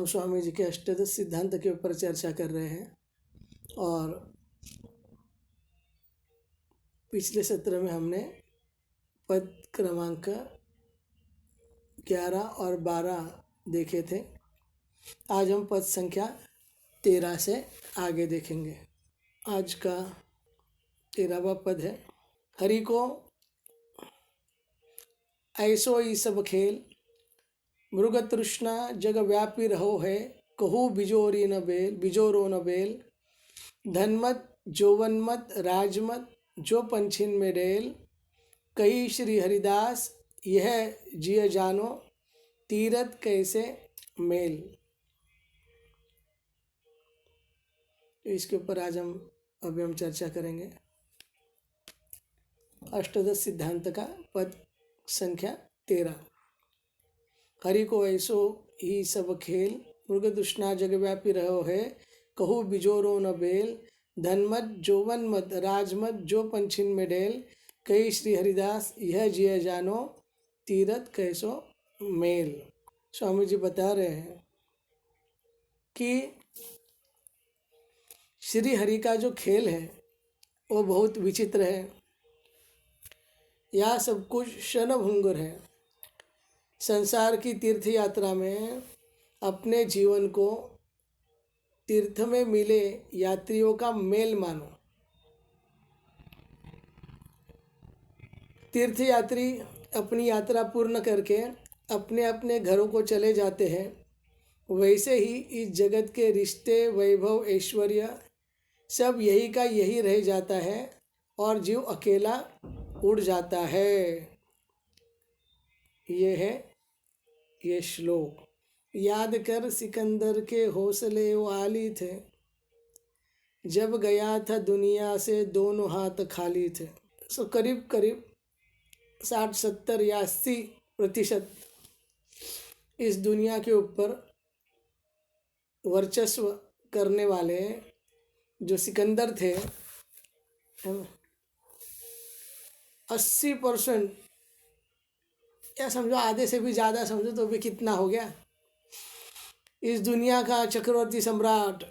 स्वामी जी के अष्टादश सिद्धांत के ऊपर चर्चा कर रहे हैं और पिछले सत्र में हमने पद क्रमांक 11 और 12 देखे थे। आज हम पद संख्या 13 से आगे देखेंगे। आज का 13वां पद है, हरि को ऐसो ही सब खेल, मृग तृष्णा जग व्यापी रहो है, कहू बिजोरी न बेल बिजोरो न बेल, धनमत जोवनमत राजमत जो पंछिन में डेल, कही श्री हरिदास यह जिय जानो, तीरथ कैसे मेल। तो इसके ऊपर आज हम चर्चा करेंगे। अष्टादश सिद्धांत का पद संख्या 13। हरि को ऐसो ही सब खेल, मृग तृष्णा जग व्यापी रहो है, कहू बिजोरो न बेल, धनमत जोवनमत राजमत जो पंछिन में डेल, कई श्री हरिदास यह जिय जानो, तीरथ कैसो मेल। स्वामी जी बता रहे हैं कि श्री हरि का जो खेल है वो बहुत विचित्र है। यह सब कुछ क्षणभंगुर है। संसार की तीर्थ यात्रा में अपने जीवन को तीर्थ में मिले यात्रियों का मेल मानो। तीर्थ यात्री अपनी यात्रा पूर्ण करके अपने अपने घरों को चले जाते हैं, वैसे ही इस जगत के रिश्ते वैभव ऐश्वर्य सब यही का यही रह जाता है और जीव अकेला उड़ जाता है। ये है ये श्लोक। याद कर सिकंदर के हौसले वो आली थे, जब गया था दुनिया से दोनों हाथ खाली थे। सो करीब करीब 60, 70 या 80% इस दुनिया के ऊपर वर्चस्व करने वाले जो सिकंदर थे, 80% या समझो आधे से भी ज़्यादा समझो तो भी कितना हो गया, इस दुनिया का चक्रवर्ती सम्राट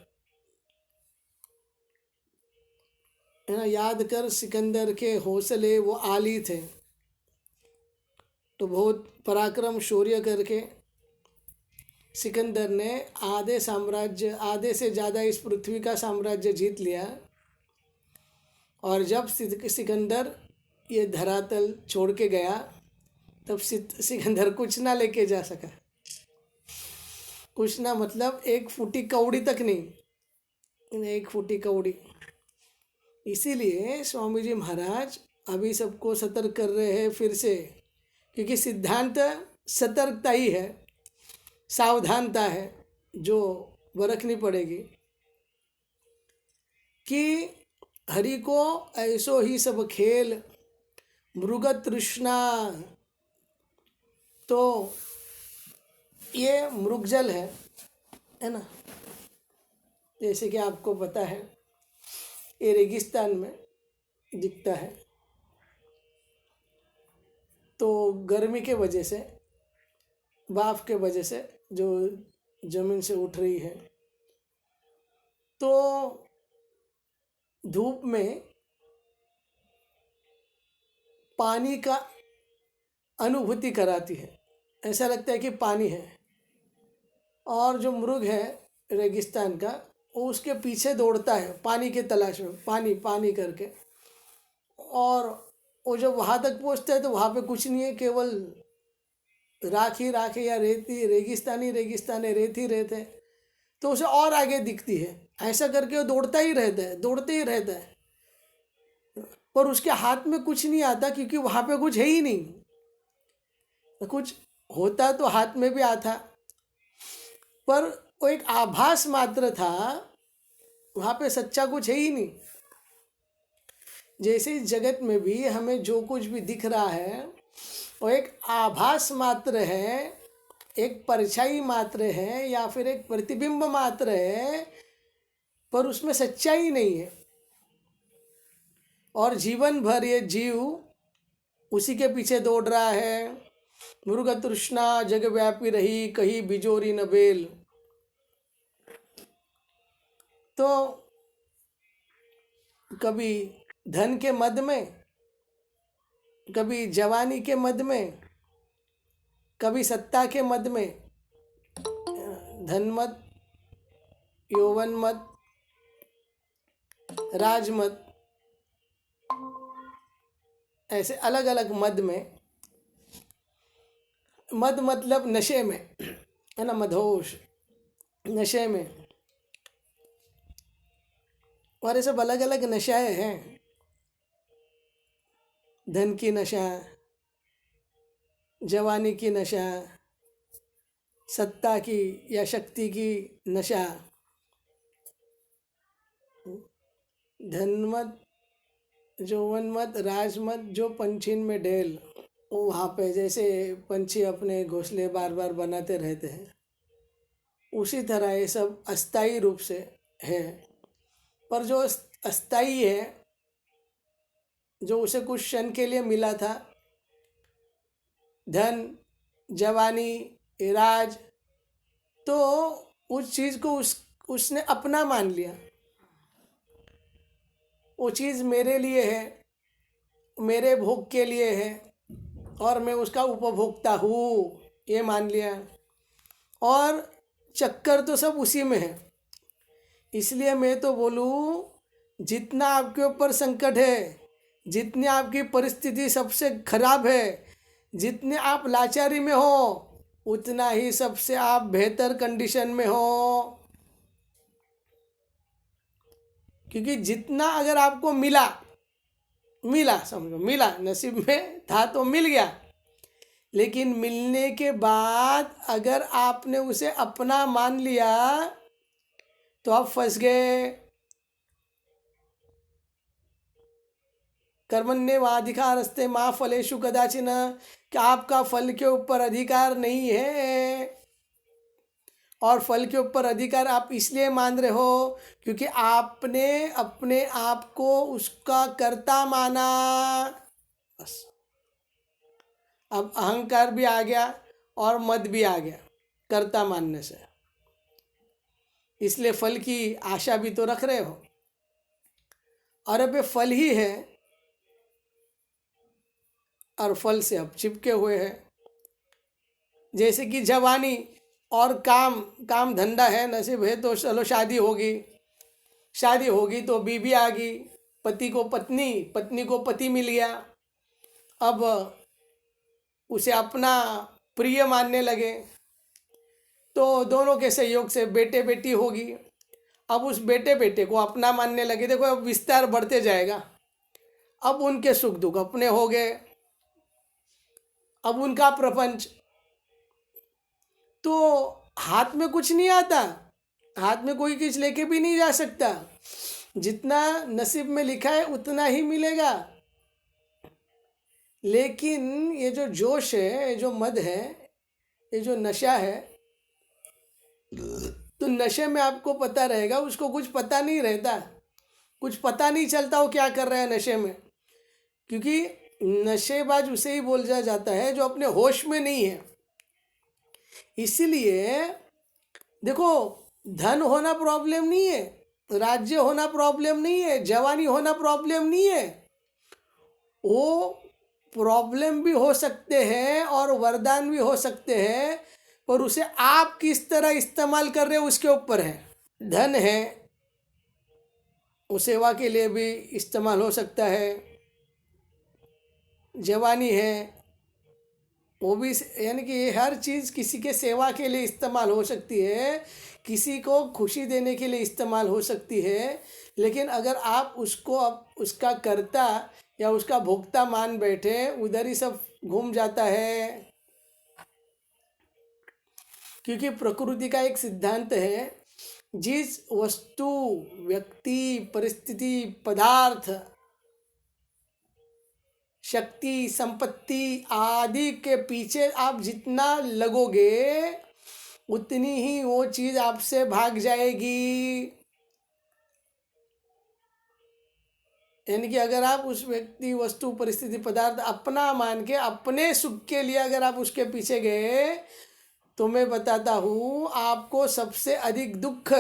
है ना। याद कर सिकंदर के हौसले वो आली थे। तो बहुत पराक्रम शौर्य करके सिकंदर ने आधे आधे से ज़्यादा इस पृथ्वी का साम्राज्य जीत लिया। और जब सिकंदर ये धरातल छोड़ के गया तब सिकंदर कुछ ना लेके जा सका। कुछ ना मतलब एक फूटी कौड़ी तक नहीं, एक फूटी कौड़ी। इसीलिए स्वामी जी महाराज अभी सबको सतर्क कर रहे हैं फिर से, क्योंकि सिद्धांत सतर्कता ही है, सावधानता है जो बरतनी पड़ेगी कि हरि को ऐसो ही सब खेल, मृग तृष्णा। तो ये मृगजल है ना, जैसे कि आपको पता है ये रेगिस्तान में दिखता है। तो गर्मी के वजह से, भाप के वजह से जो ज़मीन से उठ रही है, तो धूप में पानी का अनुभूति कराती है, ऐसा लगता है कि पानी है। और जो मृग है रेगिस्तान का, वो उसके पीछे दौड़ता है पानी की तलाश में, पानी पानी करके। और वो जब वहाँ तक पहुँचता है तो वहाँ पे कुछ नहीं है, केवल राख ही राख है या रेती, रेगिस्तानी रेगिस्तान है, रेत ही रेत है। तो उसे और आगे दिखती है, ऐसा करके वो दौड़ता ही रहता है, दौड़ते ही रहता है। पर उसके हाथ में कुछ नहीं आता, क्योंकि वहाँ पे कुछ है ही नहीं। कुछ होता तो हाथ में भी आता, पर वो एक आभास मात्र था, वहाँ पे सच्चा कुछ है ही नहीं। जैसे इस जगत में भी हमें जो कुछ भी दिख रहा है वो एक आभास मात्र है, एक परछाई मात्र है या फिर एक प्रतिबिंब मात्र है, पर उसमें सच्चाई नहीं है। और जीवन भर ये जीव उसी के पीछे दौड़ रहा है। मृग तृष्णा जग व्यापी रही, कहीं बिजोरी न बेल। तो कभी धन के मद में, कभी जवानी के मद में, कभी सत्ता के मद में, धन मद, यौवन मद, राज मद, ऐसे अलग अलग मद में। मद मतलब नशे में, है ना, मदहोश, नशे में। और ये सब अलग अलग नशाएं हैं। धन की नशा, जवानी की नशा, सत्ता की या शक्ति की नशा, धनमत, यौवनमत, राजमत, जो पंछीन में ढेल, वो वहाँ पे जैसे पंछी अपने घोंसले बार बार बनाते रहते हैं, उसी तरह ये सब अस्थायी रूप से है। पर जो अस्थायी है, जो उसे कुछ क्षण के लिए मिला था, धन, जवानी, राज, तो उस चीज़ को उसने अपना मान लिया। वो चीज़ मेरे लिए है, मेरे भोग के लिए है, और मैं उसका उपभोक्ता हूँ, ये मान लिया। और चक्कर तो सब उसी में है। इसलिए मैं तो बोलूँ, जितना आपके ऊपर संकट है, जितनी आपकी परिस्थिति सबसे खराब है, जितने आप लाचारी में हो, उतना ही सबसे आप बेहतर कंडीशन में हो। क्योंकि जितना अगर आपको मिला, समझो मिला, नसीब में था तो मिल गया, लेकिन मिलने के बाद अगर आपने उसे अपना मान लिया तो आप फंस गए। कर्मण्येवाधिकारस्ते मा फलेषु कदाचिन, कि आपका फल के ऊपर अधिकार नहीं है। और फल के ऊपर अधिकार आप इसलिए मान रहे हो क्योंकि आपने अपने आप को उसका कर्ता माना। बस अब अहंकार भी आ गया और मद भी आ गया कर्ता मानने से। इसलिए फल की आशा भी तो रख रहे हो, और अब ये फल ही है और फल से अब चिपके हुए हैं। जैसे कि जवानी और काम धंधा है, नसीब है तो चलो शादी होगी तो बीवी आ गई, पति को पत्नी, पत्नी को पति मिल गया। अब उसे अपना प्रिय मानने लगे तो दोनों के सहयोग से बेटे बेटी होगी। अब उस बेटे को अपना मानने लगे। देखो अब विस्तार बढ़ते जाएगा। अब उनके सुख दुख अपने हो गए, अब उनका प्रपंच। तो हाथ में कुछ नहीं आता, हाथ में कोई कुछ लेके भी नहीं जा सकता। जितना नसीब में लिखा है उतना ही मिलेगा। लेकिन ये जो जोश है, ये जो मद है, ये जो नशा है, तो नशे में आपको पता रहेगा, उसको कुछ पता नहीं रहता, कुछ पता नहीं चलता वो क्या कर रहा है नशे में। क्योंकि नशेबाज उसे ही बोला जाता है जो अपने होश में नहीं है। इसीलिए देखो, धन होना प्रॉब्लम नहीं है, राज्य होना प्रॉब्लम नहीं है, जवानी होना प्रॉब्लम नहीं है। वो प्रॉब्लम भी हो सकते हैं और वरदान भी हो सकते हैं, पर उसे आप किस तरह इस्तेमाल कर रहे हो उसके ऊपर है। धन है, वो सेवा के लिए भी इस्तेमाल हो सकता है। जवानी है, वो भी, यानी कि ये हर चीज़ किसी के सेवा के लिए इस्तेमाल हो सकती है, किसी को खुशी देने के लिए इस्तेमाल हो सकती है। लेकिन अगर आप उसको अब उसका कर्ता या उसका भोक्ता मान बैठे, उधर ही सब घूम जाता है। क्योंकि प्रकृति का एक सिद्धांत है, जिस वस्तु, व्यक्ति, परिस्थिति, पदार्थ, शक्ति, संपत्ति आदि के पीछे आप जितना लगोगे उतनी ही वो चीज़ आपसे भाग जाएगी। यानी कि अगर आप उस व्यक्ति, वस्तु, परिस्थिति, पदार्थ अपना मान के अपने सुख के लिए अगर आप उसके पीछे गए, तो मैं बताता हूँ आपको सबसे अधिक दुख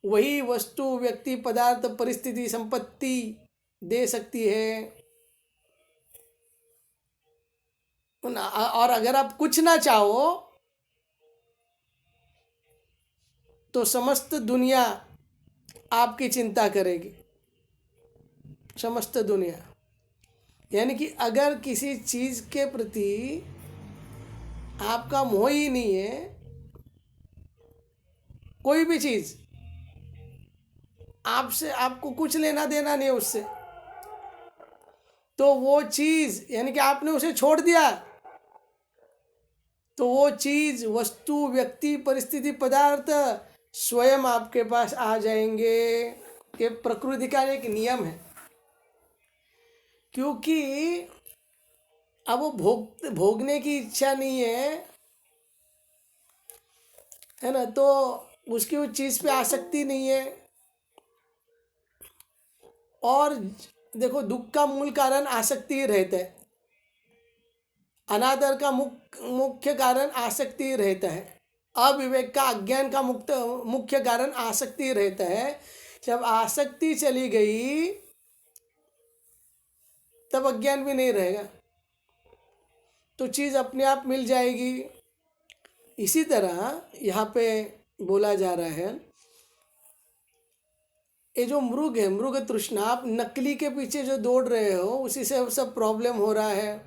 वही वस्तु व्यक्ति पदार्थ परिस्थिति संपत्ति दे सकती है। और अगर आप कुछ ना चाहो तो समस्त दुनिया आपकी चिंता करेगी, समस्त दुनिया। यानी कि अगर किसी चीज़ के प्रति आपका मोह ही नहीं है, कोई भी चीज़ आपसे, आपको कुछ लेना देना नहीं है उससे, तो वो चीज़ यानी कि आपने उसे छोड़ दिया, तो वो चीज़ वस्तु व्यक्ति परिस्थिति पदार्थ स्वयं आपके पास आ जाएंगे। ये प्रकृति का एक नियम है। क्योंकि अब वो भोगने की इच्छा नहीं है ना, तो उसकी उस चीज़ पे आसक्ति नहीं है। और देखो, दुख का मूल कारण आसक्ति ही रहता है, अनादर का मुख्य कारण आसक्ति ही रहता है, अविवेक का अज्ञान का मुख्य कारण आसक्ति रहता है। जब आसक्ति चली गई तब अज्ञान भी नहीं रहेगा, तो चीज़ अपने आप मिल जाएगी। इसी तरह यहाँ पे बोला जा रहा है, ये जो मृग है, मृग तृष्णा, आप नकली के पीछे जो दौड़ रहे हो उसी से सब प्रॉब्लम हो रहा है।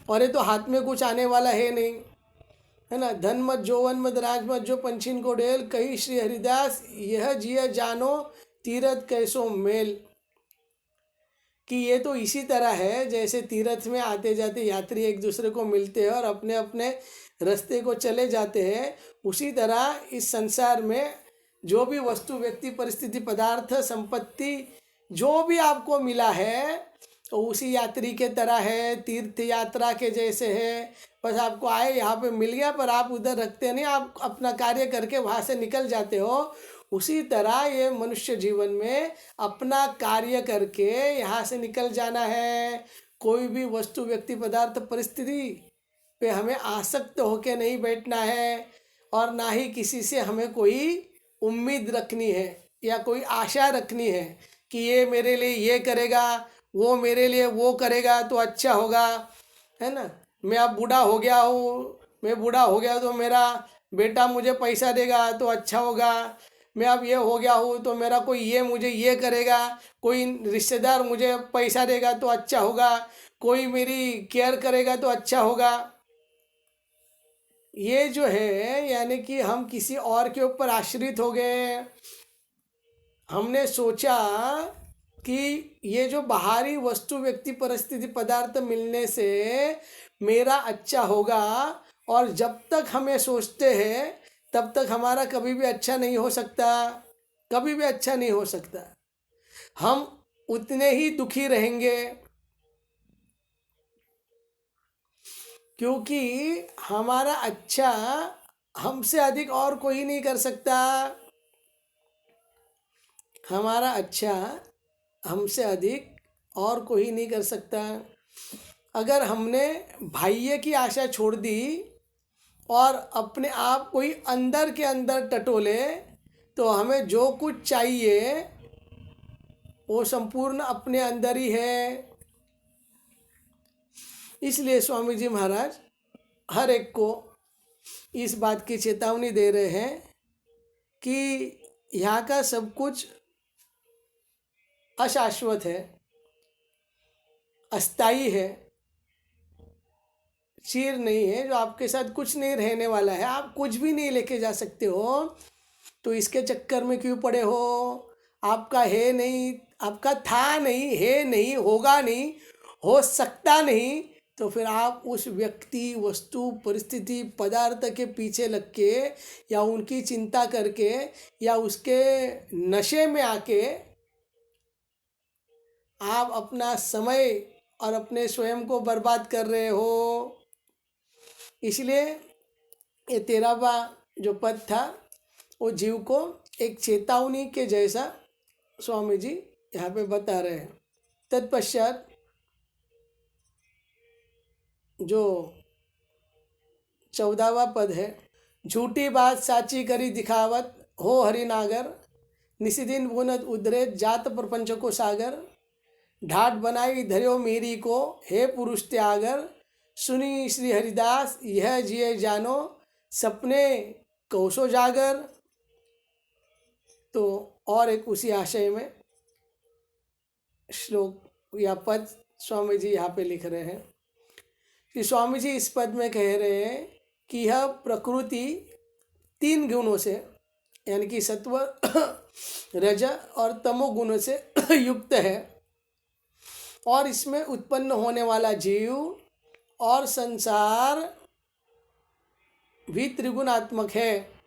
और ये तो हाथ में कुछ आने वाला है नहीं, है ना। धन मत जौवन मत राज मत जो पंछीन को डेल, कही श्री हरिदास यह जिय जानो तीरथ कैसो मेल। कि ये तो इसी तरह है जैसे तीर्थ में आते जाते यात्री एक दूसरे को मिलते हैं और अपने अपने रास्ते को चले जाते हैं, उसी तरह इस संसार में जो भी वस्तु व्यक्ति परिस्थिति पदार्थ संपत्ति जो भी आपको मिला है तो उसी यात्री के तरह है, तीर्थ यात्रा के जैसे है। बस आपको आए यहाँ पे मिल गया, पर आप उधर रखते नहीं, आप अपना कार्य करके वहाँ से निकल जाते हो। उसी तरह ये मनुष्य जीवन में अपना कार्य करके यहाँ से निकल जाना है। कोई भी वस्तु व्यक्ति पदार्थ परिस्थिति पे हमें आसक्त होके नहीं बैठना है, और ना ही किसी से हमें कोई उम्मीद रखनी है या कोई आशा रखनी है कि ये मेरे लिए ये करेगा, वो मेरे लिए वो करेगा तो अच्छा होगा, है ना। मैं अब बूढ़ा हो गया हूँ, मैं बूढ़ा हो गया तो मेरा बेटा मुझे पैसा देगा तो अच्छा होगा। मैं अब ये हो गया हूँ तो मेरा कोई ये मुझे ये करेगा, कोई रिश्तेदार मुझे पैसा देगा तो अच्छा होगा, कोई मेरी केयर करेगा तो अच्छा होगा। ये जो है यानी कि हम किसी और के ऊपर आश्रित हो गए। हमने सोचा कि ये जो बाहरी वस्तु व्यक्ति परिस्थिति पदार्थ मिलने से मेरा अच्छा होगा, और जब तक हमें सोचते हैं तब तक हमारा कभी भी अच्छा नहीं हो सकता, कभी भी अच्छा नहीं हो सकता। हम उतने ही दुखी रहेंगे, क्योंकि हमारा अच्छा हमसे अधिक और कोई नहीं कर सकता। हमारा अच्छा हमसे अधिक और कोई नहीं कर सकता। अगर हमने बाह्य की आशा छोड़ दी और अपने आप कोई अंदर के अंदर टटोले, तो हमें जो कुछ चाहिए वो संपूर्ण अपने अंदर ही है। इसलिए स्वामी जी महाराज हर एक को इस बात की चेतावनी दे रहे हैं कि यहाँ का सब कुछ अशाश्वत है, अस्थाई है, चिर नहीं है, जो आपके साथ कुछ नहीं रहने वाला है। आप कुछ भी नहीं लेके जा सकते हो, तो इसके चक्कर में क्यों पड़े हो। आपका है नहीं, आपका था नहीं, है नहीं, होगा नहीं, हो सकता नहीं, तो फिर आप उस व्यक्ति वस्तु परिस्थिति पदार्थ के पीछे लग के या उनकी चिंता करके या उसके नशे में आके आप अपना समय और अपने स्वयं को बर्बाद कर रहे हो। इसलिए ये 13वां जो पद था वो जीव को एक चेतावनी के जैसा स्वामी जी यहाँ पे बता रहे हैं। तत्पश्चात जो 14वां पद है, झूठी बात साची करी दिखावत हो हरिनागर, निशिदिन बुनत उद्रेत जात प्रपंच को सागर, ढाट बनाई धर्यो मेरी को, हे पुरुष त्यागर, सुनी श्री हरिदास यह जिए जानो, सपने कौशो जागर। तो और एक उसी आशय में श्लोक या पद स्वामी जी यहाँ पे लिख रहे हैं कि स्वामी जी इस पद में कह रहे हैं कि यह प्रकृति 3 गुणों से यानी कि सत्व रज और तमो गुणों से युक्त है, और इसमें उत्पन्न होने वाला जीव और संसार भी त्रिगुणात्मक है।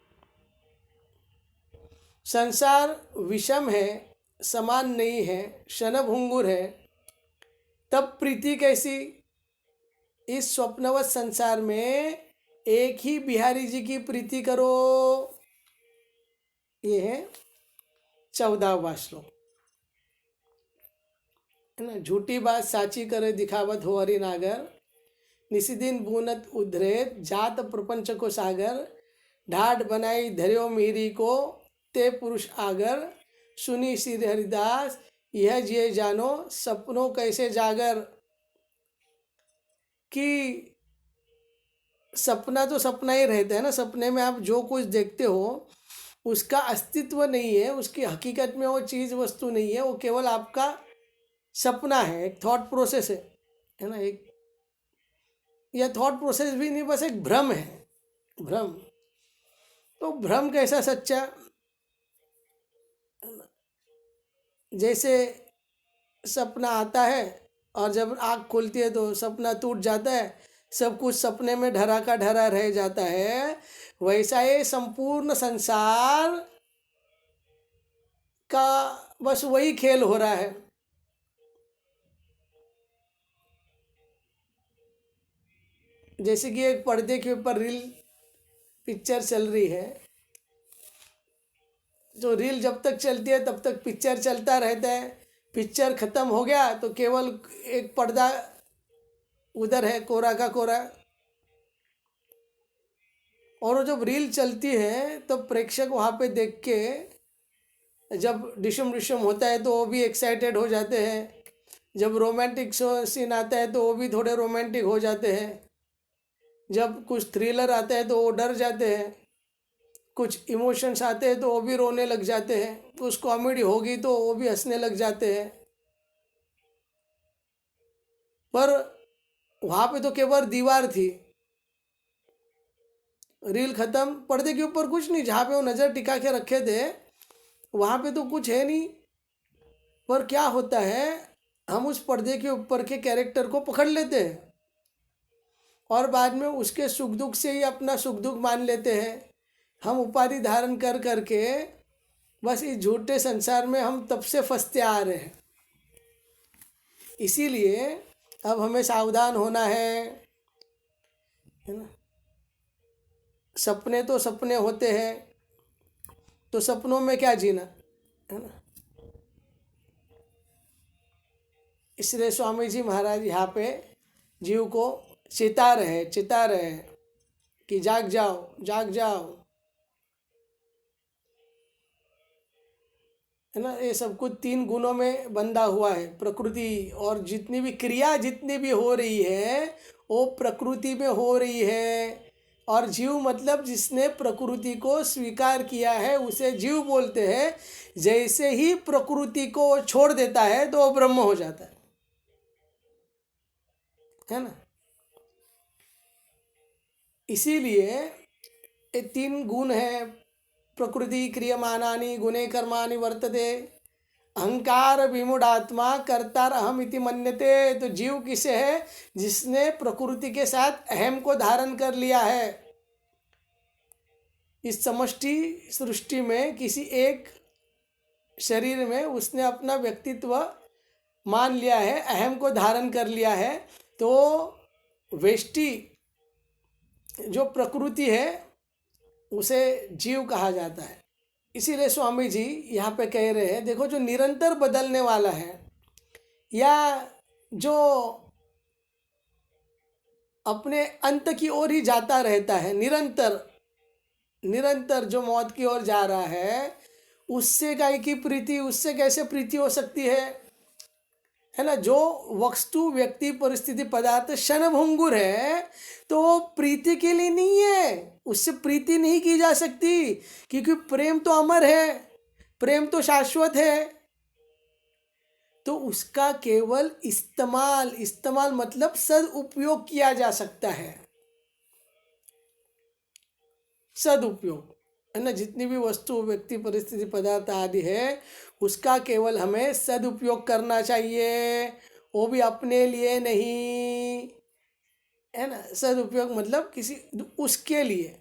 संसार विषम है, समान नहीं है, क्षणभंगुर है। तब प्रीति कैसी? इस स्वप्नवत संसार में एक ही बिहारी जी की प्रीति करो। ये है 14वां श्लोक, है ना। झूठी बात साची करे दिखावत हो हरि नागर, निशिदिन बुनत उद्रेत जात प्रपंच को सागर, ढाट बनाई धर्यो मीरी को, ते पुरुष आगर, सुनी श्री हरिदास यह जिए जानो, सपनों कैसे जागर। कि सपना तो सपना ही रहता है ना। सपने में आप जो कुछ देखते हो उसका अस्तित्व नहीं है, उसकी हकीकत में वो चीज़ वस्तु नहीं है, वो केवल आपका सपना है, एक थॉट प्रोसेस है ना। एक यह थॉट प्रोसेस भी नहीं, बस एक भ्रम है, भ्रम। तो भ्रम कैसा सच्चा? जैसे सपना आता है और जब आँख खुलती है तो सपना टूट जाता है, सब कुछ सपने में ढरा का ढरा रह जाता है। वैसा ये संपूर्ण संसार का बस वही खेल हो रहा है। जैसे कि एक पर्दे के ऊपर रील पिक्चर चल रही है, जो रील जब तक चलती है तब तक पिक्चर चलता रहता है। पिक्चर खत्म हो गया तो केवल एक पर्दा उधर है, कोरा का कोरा। और वो जब रील चलती है तो प्रेक्षक वहाँ पे देख के जब डिशम डिशम होता है तो वो भी एक्साइटेड हो जाते हैं। जब रोमांटिक सीन आता है तो वो भी थोड़े रोमांटिक हो जाते हैं। जब कुछ थ्रिलर आता है तो वो डर जाते हैं। कुछ इमोशंस आते हैं तो वो भी रोने लग जाते हैं। कुछ कॉमेडी होगी तो वो भी हंसने लग जाते हैं। पर वहाँ पे तो केवल दीवार थी, रील खत्म, पर्दे के ऊपर कुछ नहीं। जहाँ पे वो नज़र टिका के रखे थे वहाँ पे तो कुछ है नहीं। पर क्या होता है, हम उस पर्दे के ऊपर के कैरेक्टर को पकड़ लेते हैं और बाद में उसके सुख दुख से ही अपना सुख दुख मान लेते हैं। हम उपाधि धारण कर करके बस इस झूठे संसार में हम तब से फंसते आ रहे हैं। इसीलिए अब हमें सावधान होना है ना। सपने तो सपने होते हैं, तो सपनों में क्या जीना, है ना। इसलिए स्वामी जी महाराज यहाँ पे जीव को चिता रहे कि जाग जाओ, है ना। ये सब कुछ 3 गुणों में बंधा हुआ है, प्रकृति। और जितनी भी क्रिया जितनी भी हो रही है वो प्रकृति में हो रही है। और जीव मतलब जिसने प्रकृति को स्वीकार किया है उसे जीव बोलते हैं। जैसे ही प्रकृति को छोड़ देता है तो वो ब्रह्म हो जाता है ना। इसीलिए ये 3 गुण है, प्रकृति क्रियमाणानि गुणे कर्माणि वर्तते, अहंकार विमूढ़ात्मा कर्तार अहम इति मन्यते। तो जीव किसे है? जिसने प्रकृति के साथ अहम को धारण कर लिया है। इस समष्टि सृष्टि में किसी एक शरीर में उसने अपना व्यक्तित्व मान लिया है, अहम को धारण कर लिया है। तो वेष्टि जो प्रकृति है उसे जीव कहा जाता है। इसीलिए स्वामी जी यहाँ पे कह रहे हैं, देखो जो निरंतर बदलने वाला है या जो अपने अंत की ओर ही जाता रहता है, निरंतर जो मौत की ओर जा रहा है, उससे काय की प्रीति, उससे कैसे प्रीति हो सकती है ना। जो वस्तु व्यक्ति परिस्थिति पदार्थ क्षणभंगुर है तो वो प्रीति के लिए नहीं है, उससे प्रीति नहीं की जा सकती, क्योंकि प्रेम तो अमर है, प्रेम तो शाश्वत है। तो उसका केवल इस्तेमाल, इस्तेमाल मतलब सदुपयोग किया जा सकता है, सदुपयोग, है ना। जितनी भी वस्तु व्यक्ति परिस्थिति पदार्थ आदि है उसका केवल हमें सदुपयोग करना चाहिए, वो भी अपने लिए नहीं, है ना। सदुपयोग मतलब किसी उसके लिए,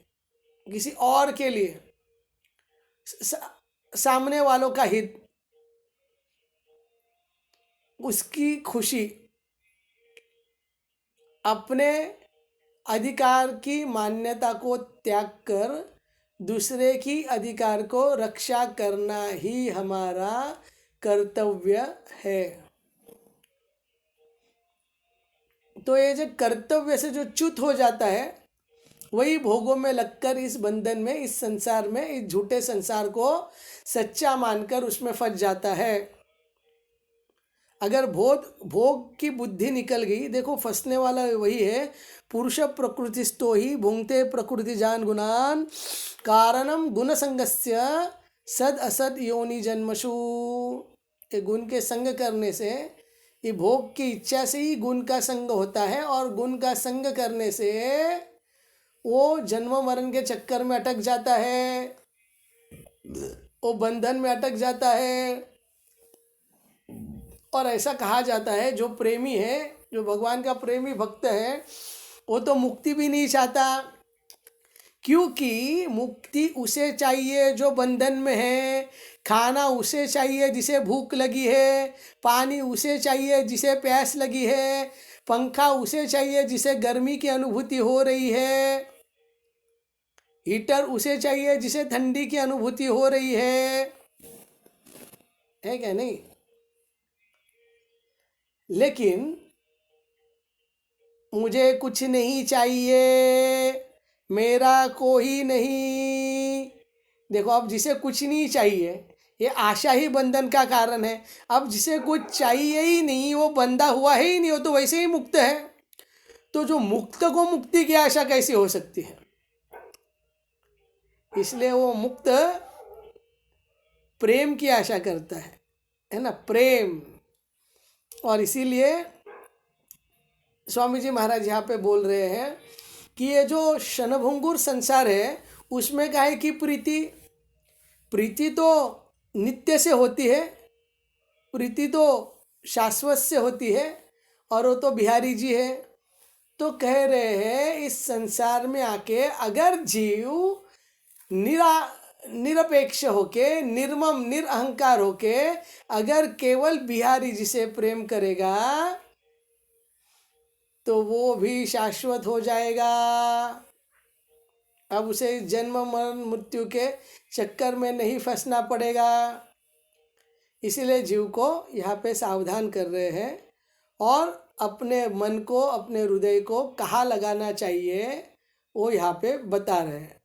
किसी और के लिए, सामने वालों का हित, उसकी खुशी, अपने अधिकार की मान्यता को त्याग कर दूसरे की अधिकार को रक्षा करना ही हमारा कर्तव्य है। तो ये जो कर्तव्य से जो च्युत हो जाता है वही भोगों में लगकर इस बंधन में, इस संसार में, इस झूठे संसार को सच्चा मानकर उसमें फंस जाता है। अगर भोग की बुद्धि निकल गई, देखो फंसने वाला वही है, पुरुष प्रकृतिस्थो ही भुंगते प्रकृति जान गुणान कारणम गुण संगस्य सद असद योनि जन्मशु। ये गुण के संग करने से, ये भोग की इच्छा से ही गुण का संग होता है, और गुण का संग करने से वो जन्म मरण के चक्कर में अटक जाता है, वो बंधन में अटक जाता है। और ऐसा कहा जाता है जो प्रेमी है, जो भगवान का प्रेमी भक्त है, वो तो मुक्ति भी नहीं चाहता, क्योंकि मुक्ति उसे चाहिए जो बंधन में है, खाना उसे चाहिए जिसे भूख लगी है, पानी उसे चाहिए जिसे प्यास लगी है, पंखा उसे चाहिए जिसे गर्मी की अनुभूति हो रही है, हीटर उसे चाहिए जिसे ठंडी की अनुभूति हो रही है क्या नहीं। लेकिन मुझे कुछ नहीं चाहिए, मेरा कोई नहीं। देखो, अब जिसे कुछ नहीं चाहिए, ये आशा ही बंधन का कारण है। अब जिसे कुछ चाहिए ही नहीं, वो बंधा हुआ ही नहीं, हो तो वैसे ही मुक्त है। तो जो मुक्त को मुक्ति की आशा कैसे हो सकती है? इसलिए वो मुक्त प्रेम की आशा करता है ना, प्रेम। और इसीलिए स्वामी जी महाराज यहाँ पे बोल रहे हैं कि ये जो क्षणभंगुर संसार है उसमें काहे की प्रीति, प्रीति तो नित्य से होती है, प्रीति तो शाश्वत से होती है, और वो तो बिहारी जी है। तो कह रहे हैं इस संसार में आके अगर जीव निरपेक्ष होके, निर्मम निरअहंकार होके अगर केवल बिहारी जी से प्रेम करेगा तो वो भी शाश्वत हो जाएगा। अब उसे जन्म मरण मृत्यु के चक्कर में नहीं फंसना पड़ेगा। इसीलिए जीव को यहाँ पे सावधान कर रहे हैं, और अपने मन को, अपने हृदय को कहाँ लगाना चाहिए वो यहाँ पे बता रहे हैं।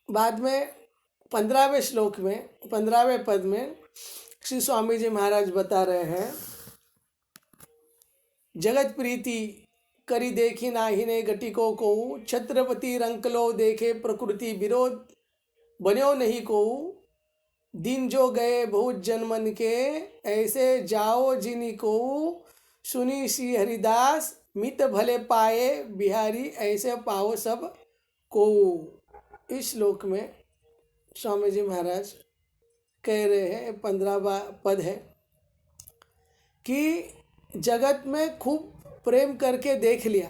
बाद में 15वें श्लोक में, 15वें पद में श्री स्वामी जी महाराज बता रहे हैं, जगत प्रीति करी देखी नाहिने घटिको को, छत्रपति रंकलो देखे प्रकृति विरोध बन्यो नहीं को, दिन जो गए बहुत जन्मन के, ऐसे जाओ जिनी को, सुनी सी हरिदास मित भले पाए, बिहारी ऐसे पाओ सब को। इस श्लोक में स्वामी जी महाराज कह रहे हैं, 15वां पद है कि जगत में खूब प्रेम करके देख लिया।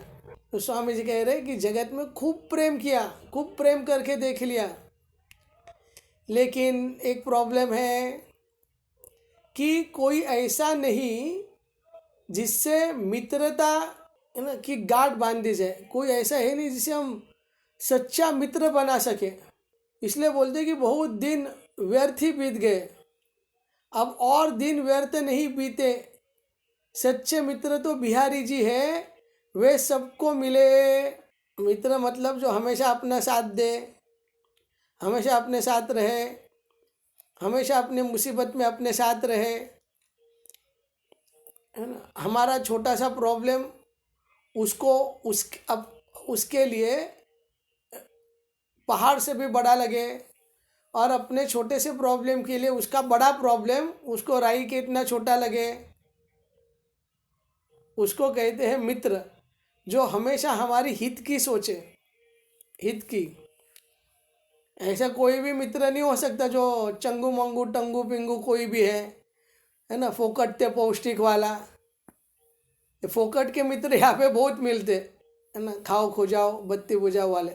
तो स्वामी जी कह रहे हैं कि जगत में खूब प्रेम किया, खूब प्रेम करके देख लिया, लेकिन एक प्रॉब्लम है कि कोई ऐसा नहीं जिससे मित्रता की गांठ बांधी जाए, कोई ऐसा है नहीं जिसे हम सच्चा मित्र बना सके। इसलिए बोलते कि बहुत दिन व्यर्थ ही बीत गए, अब और दिन व्यर्थ नहीं बीते। सच्चे मित्र तो बिहारी जी है, वे सबको मिले। मित्र मतलब जो हमेशा अपना साथ दे, हमेशा अपने साथ रहे, हमेशा अपने मुसीबत में अपने साथ रहे, है ना। हमारा छोटा सा प्रॉब्लम उसको अब उसके लिए पहाड़ से भी बड़ा लगे, और अपने छोटे से प्रॉब्लम के लिए उसका बड़ा प्रॉब्लम उसको राई के इतना छोटा लगे। उसको कहते हैं मित्र, जो हमेशा हमारी हित की सोचे, हित की। ऐसा कोई भी मित्र नहीं हो सकता जो चंगू मंगू टंगू पिंगू कोई भी है ना, फोकट ते पौष्टिक वाला। ये फोकट के मित्र यहाँ पे बहुत मिलते, है ना, खाओ खो जाओ बत्ती बुझाओ वाले,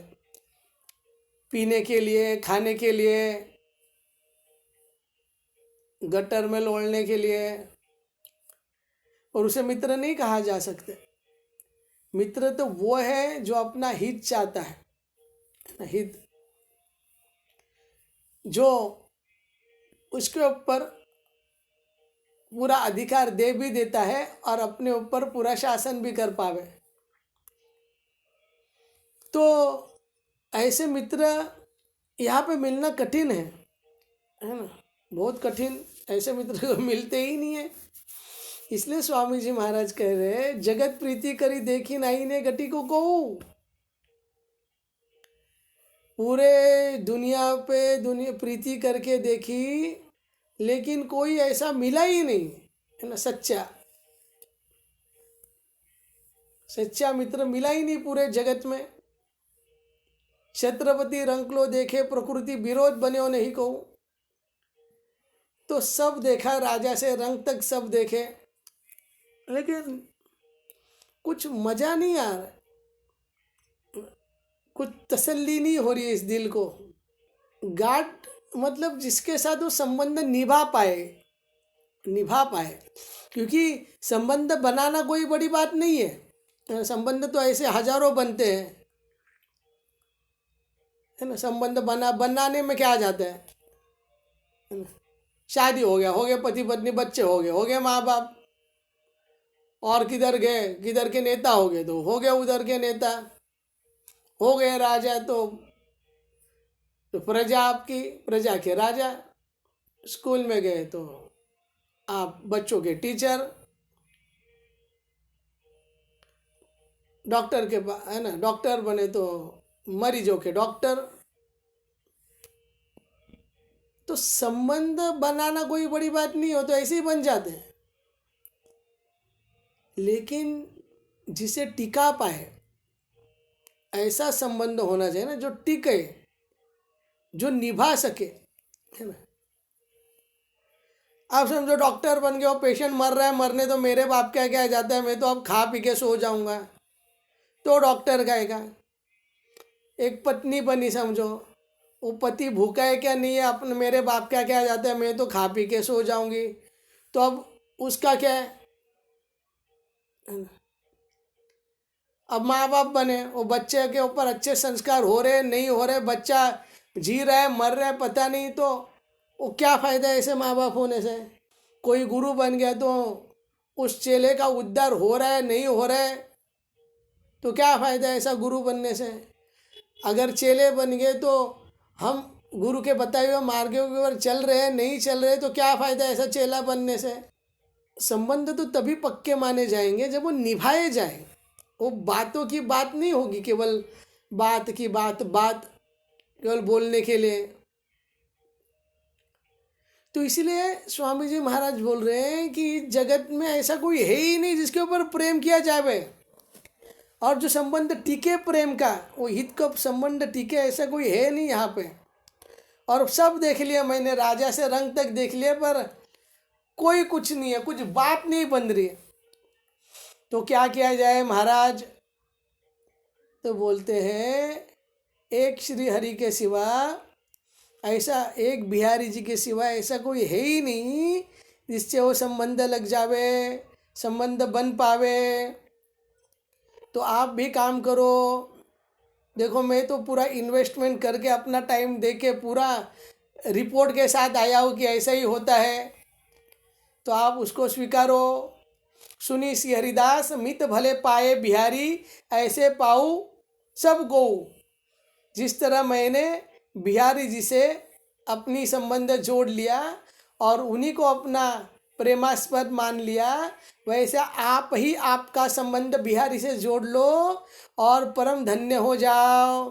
पीने के लिए, खाने के लिए, गटर में लोड़ने के लिए, और उसे मित्र नहीं कहा जा सकते। मित्र तो वो है जो अपना हित चाहता है ना, हित, जो उसके ऊपर पूरा अधिकार दे भी देता है और अपने ऊपर पूरा शासन भी कर पावे। तो ऐसे मित्र यहाँ पे मिलना कठिन है ना, बहुत कठिन। ऐसे मित्र को मिलते ही नहीं है। इसलिए स्वामी जी महाराज कह रहे हैं, जगत प्रीति करी देखी नहीं ने गति को कहूँ। पूरे दुनिया पे दुनिया प्रीति करके देखी, लेकिन कोई ऐसा मिला ही नहीं, है ना, सच्चा सच्चा मित्र मिला ही नहीं पूरे जगत में। छत्रपति रंकलो देखे प्रकृति विरोध बन्यो नहीं कहूँ। तो सब देखा, राजा से रंग तक सब देखे, लेकिन कुछ मजा नहीं आ रहा, कुछ तसल्ली नहीं हो रही है इस दिल को। गाठ मतलब जिसके साथ वो संबंध निभा पाए, क्योंकि संबंध बनाना कोई बड़ी बात नहीं है। संबंध तो ऐसे हजारों बनते हैं, है ना। संबंध बनाने में क्या आ जाता है ना? शादी हो गया पति पत्नी, बच्चे हो गए माँ बाप, और किधर के नेता हो गए तो हो गए उधर के नेता, हो गए राजा तो प्रजा आपकी, प्रजा के राजा। स्कूल में गए तो आप बच्चों के टीचर, डॉक्टर के है ना, डॉक्टर बने तो मरीजों के डॉक्टर। तो संबंध बनाना कोई बड़ी बात नहीं हो, तो ऐसे ही बन जाते हैं। लेकिन जिसे टिका पाए, ऐसा संबंध होना चाहिए ना, जो टिके, जो निभा सके, है ना। आप समझो डॉक्टर बन गए हो, पेशेंट मर रहा है, मरने तो मेरे बाप क्या क्या जाता है, मैं तो अब खा पी के सो जाऊंगा, तो डॉक्टर कहेगा। एक पत्नी बनी, समझो वो पति भूखा है क्या नहीं है, अपने मेरे बाप क्या क्या जाता है, मैं तो खा पी के सो जाऊंगी, तो अब उसका क्या है ना? अब माँ बाप बने, वो बच्चे के ऊपर अच्छे संस्कार हो रहे नहीं हो रहे, बच्चा जी रहा है मर रहा है पता नहीं, तो वो क्या फ़ायदा है ऐसे माँ बाप होने से। कोई गुरु बन गया तो उस चेले का उद्धार हो रहा है नहीं हो रहा है, तो क्या फ़ायदा है ऐसा गुरु बनने से। अगर चेले बन गए तो हम गुरु के बताए हुए मार्ग के ऊपर चल रहे हैं नहीं चल रहे, तो क्या फ़ायदा ऐसा चेला बनने से। संबंध तो तभी पक्के माने जाएंगे जब वो निभाए जाए। वो बातों की बात नहीं होगी, केवल बात की बात केवल बोलने के लिए। तो इसलिए स्वामी जी महाराज बोल रहे हैं कि जगत में ऐसा कोई है ही नहीं जिसके ऊपर प्रेम किया जाए, और जो संबंध टिके प्रेम का, वो हित का संबंध टिके, ऐसा कोई है नहीं यहाँ पे। और सब देख लिया मैंने, राजा से रंग तक देख लिया, पर कोई कुछ नहीं है, कुछ बात नहीं बन रही है। तो क्या किया जाए महाराज? तो बोलते हैं, एक श्री हरि के सिवा, ऐसा एक बिहारी जी के सिवा ऐसा कोई है ही नहीं जिससे वो संबंध लग जावे, संबंध बन पावे। तो आप भी काम करो। देखो मैं तो पूरा इन्वेस्टमेंट करके अपना टाइम दे के पूरा रिपोर्ट के साथ आया हूँ कि ऐसा ही होता है, तो आप उसको स्वीकारो। सुनी सी हरिदास, मित भले पाए बिहारी, ऐसे पाऊँ सब गो। जिस तरह मैंने बिहारी जी से अपनी संबंध जोड़ लिया और उन्हीं को अपना प्रेमास्पद मान लिया, वैसे आप ही आपका संबंध बिहारी से जोड़ लो और परम धन्य हो जाओ,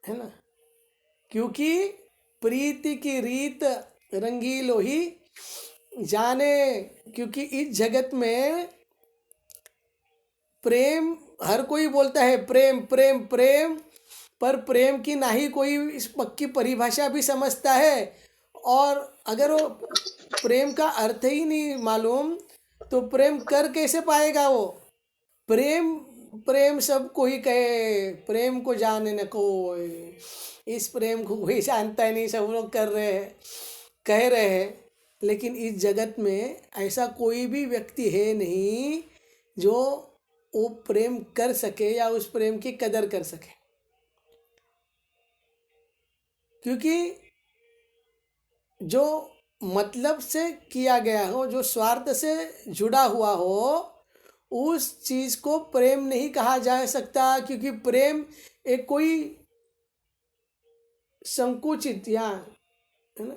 है ना। क्योंकि प्रीति की रीत रंगीलो ही जाने, क्योंकि इस जगत में प्रेम, हर कोई बोलता है प्रेम प्रेम प्रेम, पर प्रेम की ना ही कोई इस पक्की परिभाषा भी समझता है। और अगर वो प्रेम का अर्थ ही नहीं मालूम तो प्रेम कर कैसे पाएगा वो। प्रेम प्रेम सब कोई कहे, प्रेम को जाने न कोई, इस प्रेम को कोई जानता ही नहीं, सब लोग कर रहे हैं, कह रहे हैं, लेकिन इस जगत में ऐसा कोई भी व्यक्ति है नहीं जो वो प्रेम कर सके या उस प्रेम की कदर कर सके। क्योंकि जो मतलब से किया गया हो, जो स्वार्थ से जुड़ा हुआ हो, उस चीज़ को प्रेम नहीं कहा जा सकता। क्योंकि प्रेम एक कोई संकुचित या, है ना,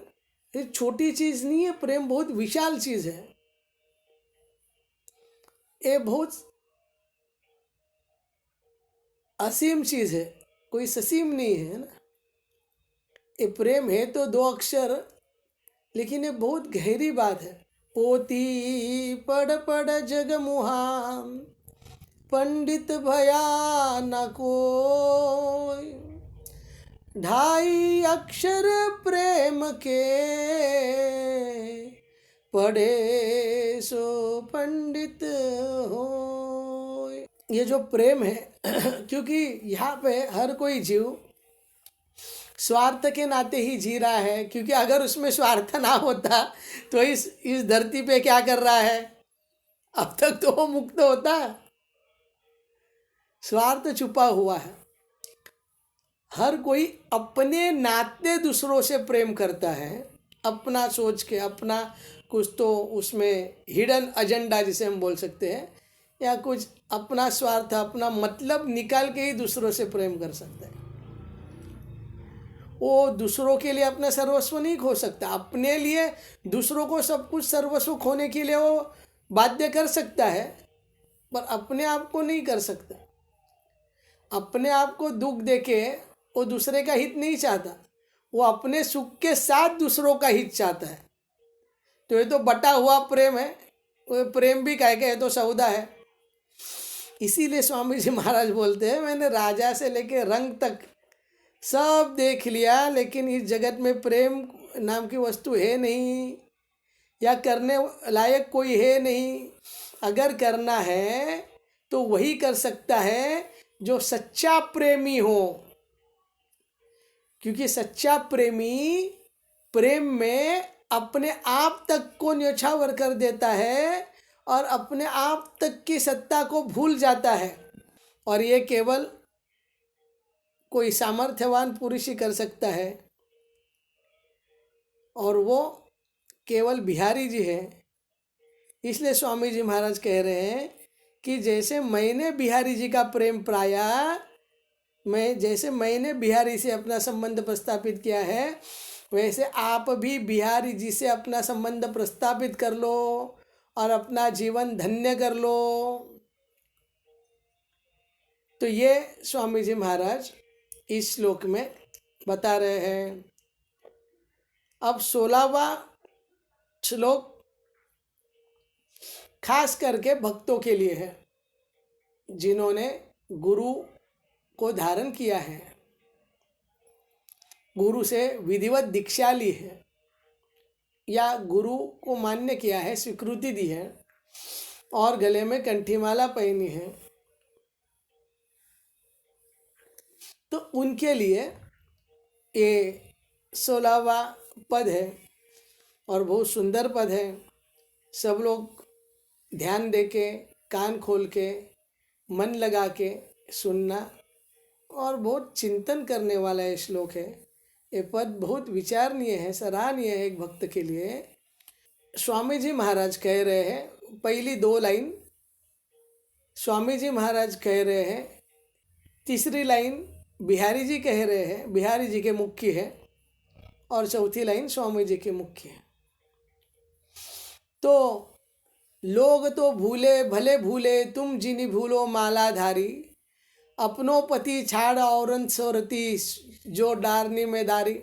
ये छोटी चीज़ नहीं है, प्रेम बहुत विशाल चीज़ है, ये बहुत असीम चीज़ है, कोई ससीम नहीं है ना। ये प्रेम है तो दो अक्षर, लेकिन ये बहुत गहरी बात है। पोती पढ़ पढ़ जग मुहाम, पंडित भया न कोई, ढाई अक्षर प्रेम के, पढ़े सो पंडित हो। ये जो प्रेम है क्योंकि यहाँ पे हर कोई जीव स्वार्थ के नाते ही जी रहा है। क्योंकि अगर उसमें स्वार्थ ना होता तो इस धरती पे क्या कर रहा है, अब तक तो वो मुक्त होता। स्वार्थ छुपा हुआ है। हर कोई अपने नाते दूसरों से प्रेम करता है, अपना सोच के, अपना कुछ तो उसमें हिडन एजेंडा जिसे हम बोल सकते हैं, या कुछ अपना स्वार्थ, अपना मतलब निकाल के ही दूसरों से प्रेम कर सकता है। वो दूसरों के लिए अपना सर्वस्व नहीं खो सकता, अपने लिए दूसरों को सब कुछ सर्वस्व खोने के लिए वो बाध्य कर सकता है, पर अपने आप को नहीं कर सकता। अपने आप को दुख देके वो दूसरे का हित नहीं चाहता, वो अपने सुख के साथ दूसरों का हित चाहता है। तो ये तो बटा हुआ प्रेम है। वो प्रेम भी कह के तो सौदा है। इसीलिए स्वामी जी महाराज बोलते हैं, मैंने राजा से लेके रंग तक सब देख लिया, लेकिन इस जगत में प्रेम नाम की वस्तु है नहीं, या करने लायक कोई है नहीं। अगर करना है तो वही कर सकता है जो सच्चा प्रेमी हो। क्योंकि सच्चा प्रेमी प्रेम में अपने आप तक को न्योछावर कर देता है और अपने आप तक की सत्ता को भूल जाता है। और ये केवल कोई सामर्थ्यवान पुरुष ही कर सकता है, और वो केवल बिहारी जी है। इसलिए स्वामी जी महाराज कह रहे हैं कि जैसे मैंने बिहारी जी का प्रेम पाया, जैसे मैंने बिहारी से अपना संबंध प्रस्थापित किया है, वैसे आप भी बिहारी जी से अपना संबंध प्रस्थापित कर लो और अपना जीवन धन्य कर लो। तो ये स्वामी जी महाराज इस श्लोक में बता रहे हैं। अब 16वां श्लोक खास करके भक्तों के लिए है, जिन्होंने गुरु को धारण किया है, गुरु से विधिवत दीक्षा ली है, या गुरु को मान्य किया है, स्वीकृति दी है, और गले में कंठीमाला पहनी है। तो उनके लिए ये 16वां पद है और बहुत सुंदर पद है। सब लोग ध्यान दे के, कान खोल के, मन लगा के सुनना, और बहुत चिंतन करने वाला ये श्लोक है। ये पद बहुत विचारणीय है, सराहनीय है एक भक्त के लिए। स्वामी जी महाराज कह रहे हैं, पहली 2 लाइन स्वामी जी महाराज कह रहे हैं, तीसरी लाइन बिहारी जी कह रहे हैं, बिहारी जी के मुख्य है, और चौथी लाइन स्वामी जी के मुख्य है। तो लोग तो भूले भले भूले तुम जिनी भूलो मालाधारी, अपनों पति छाड़ औरन सोरती जो डारनी में दारी,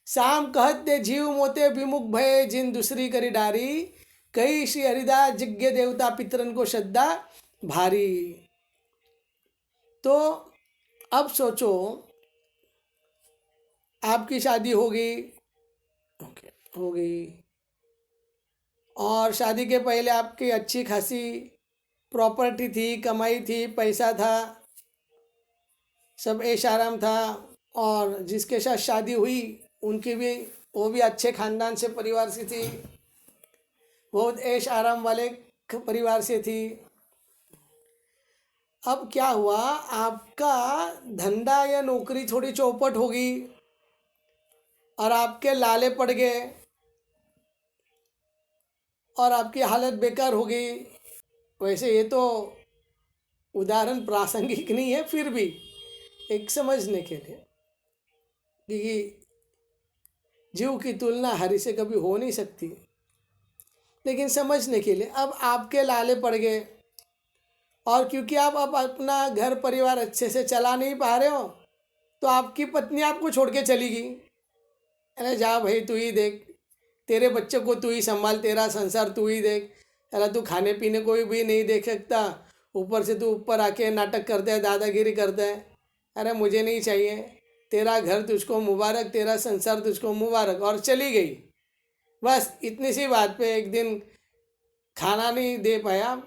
शाम कहत दे जीव मोते विमुख भय जिन दूसरी करी डारी, कई श्री हरिदास जिज्ञ देवता पितरन को श्रद्धा भारी। तो अब सोचो, आपकी शादी होगी, हो गई, और शादी के पहले आपकी अच्छी खासी प्रॉपर्टी थी, कमाई थी, पैसा था, सब ऐश आराम था, और जिसके साथ शादी हुई उनकी भी, वो भी अच्छे खानदान से, परिवार से थी, बहुत ऐश आराम वाले परिवार से थी। अब क्या हुआ, आपका धंधा या नौकरी थोड़ी चौपट होगी और आपके लाले पड़ गए और आपकी हालत बेकार हो गई। वैसे ये तो उदाहरण प्रासंगिक नहीं है, फिर भी एक समझने के लिए, क्योंकि जीव की तुलना हरि से कभी हो नहीं सकती, लेकिन समझने के लिए, अब आपके लाले पड़ गए, और क्योंकि आप अब अपना घर परिवार अच्छे से चला नहीं पा रहे हो, तो आपकी पत्नी आपको छोड़ के चली गई। अरे जा भाई, तू ही देख, तेरे बच्चे को तू ही संभाल, तेरा संसार तू ही देख, अरे तू खाने पीने को भी नहीं देख सकता, ऊपर से तू ऊपर आके नाटक करता है, दादागिरी करता है। अरे मुझे नहीं चाहिए, तेरा घर तुझको मुबारक, तेरा संसार तुझको मुबारक, और चली गई। बस इतनी सी बात पे एक दिन खाना नहीं दे पाया,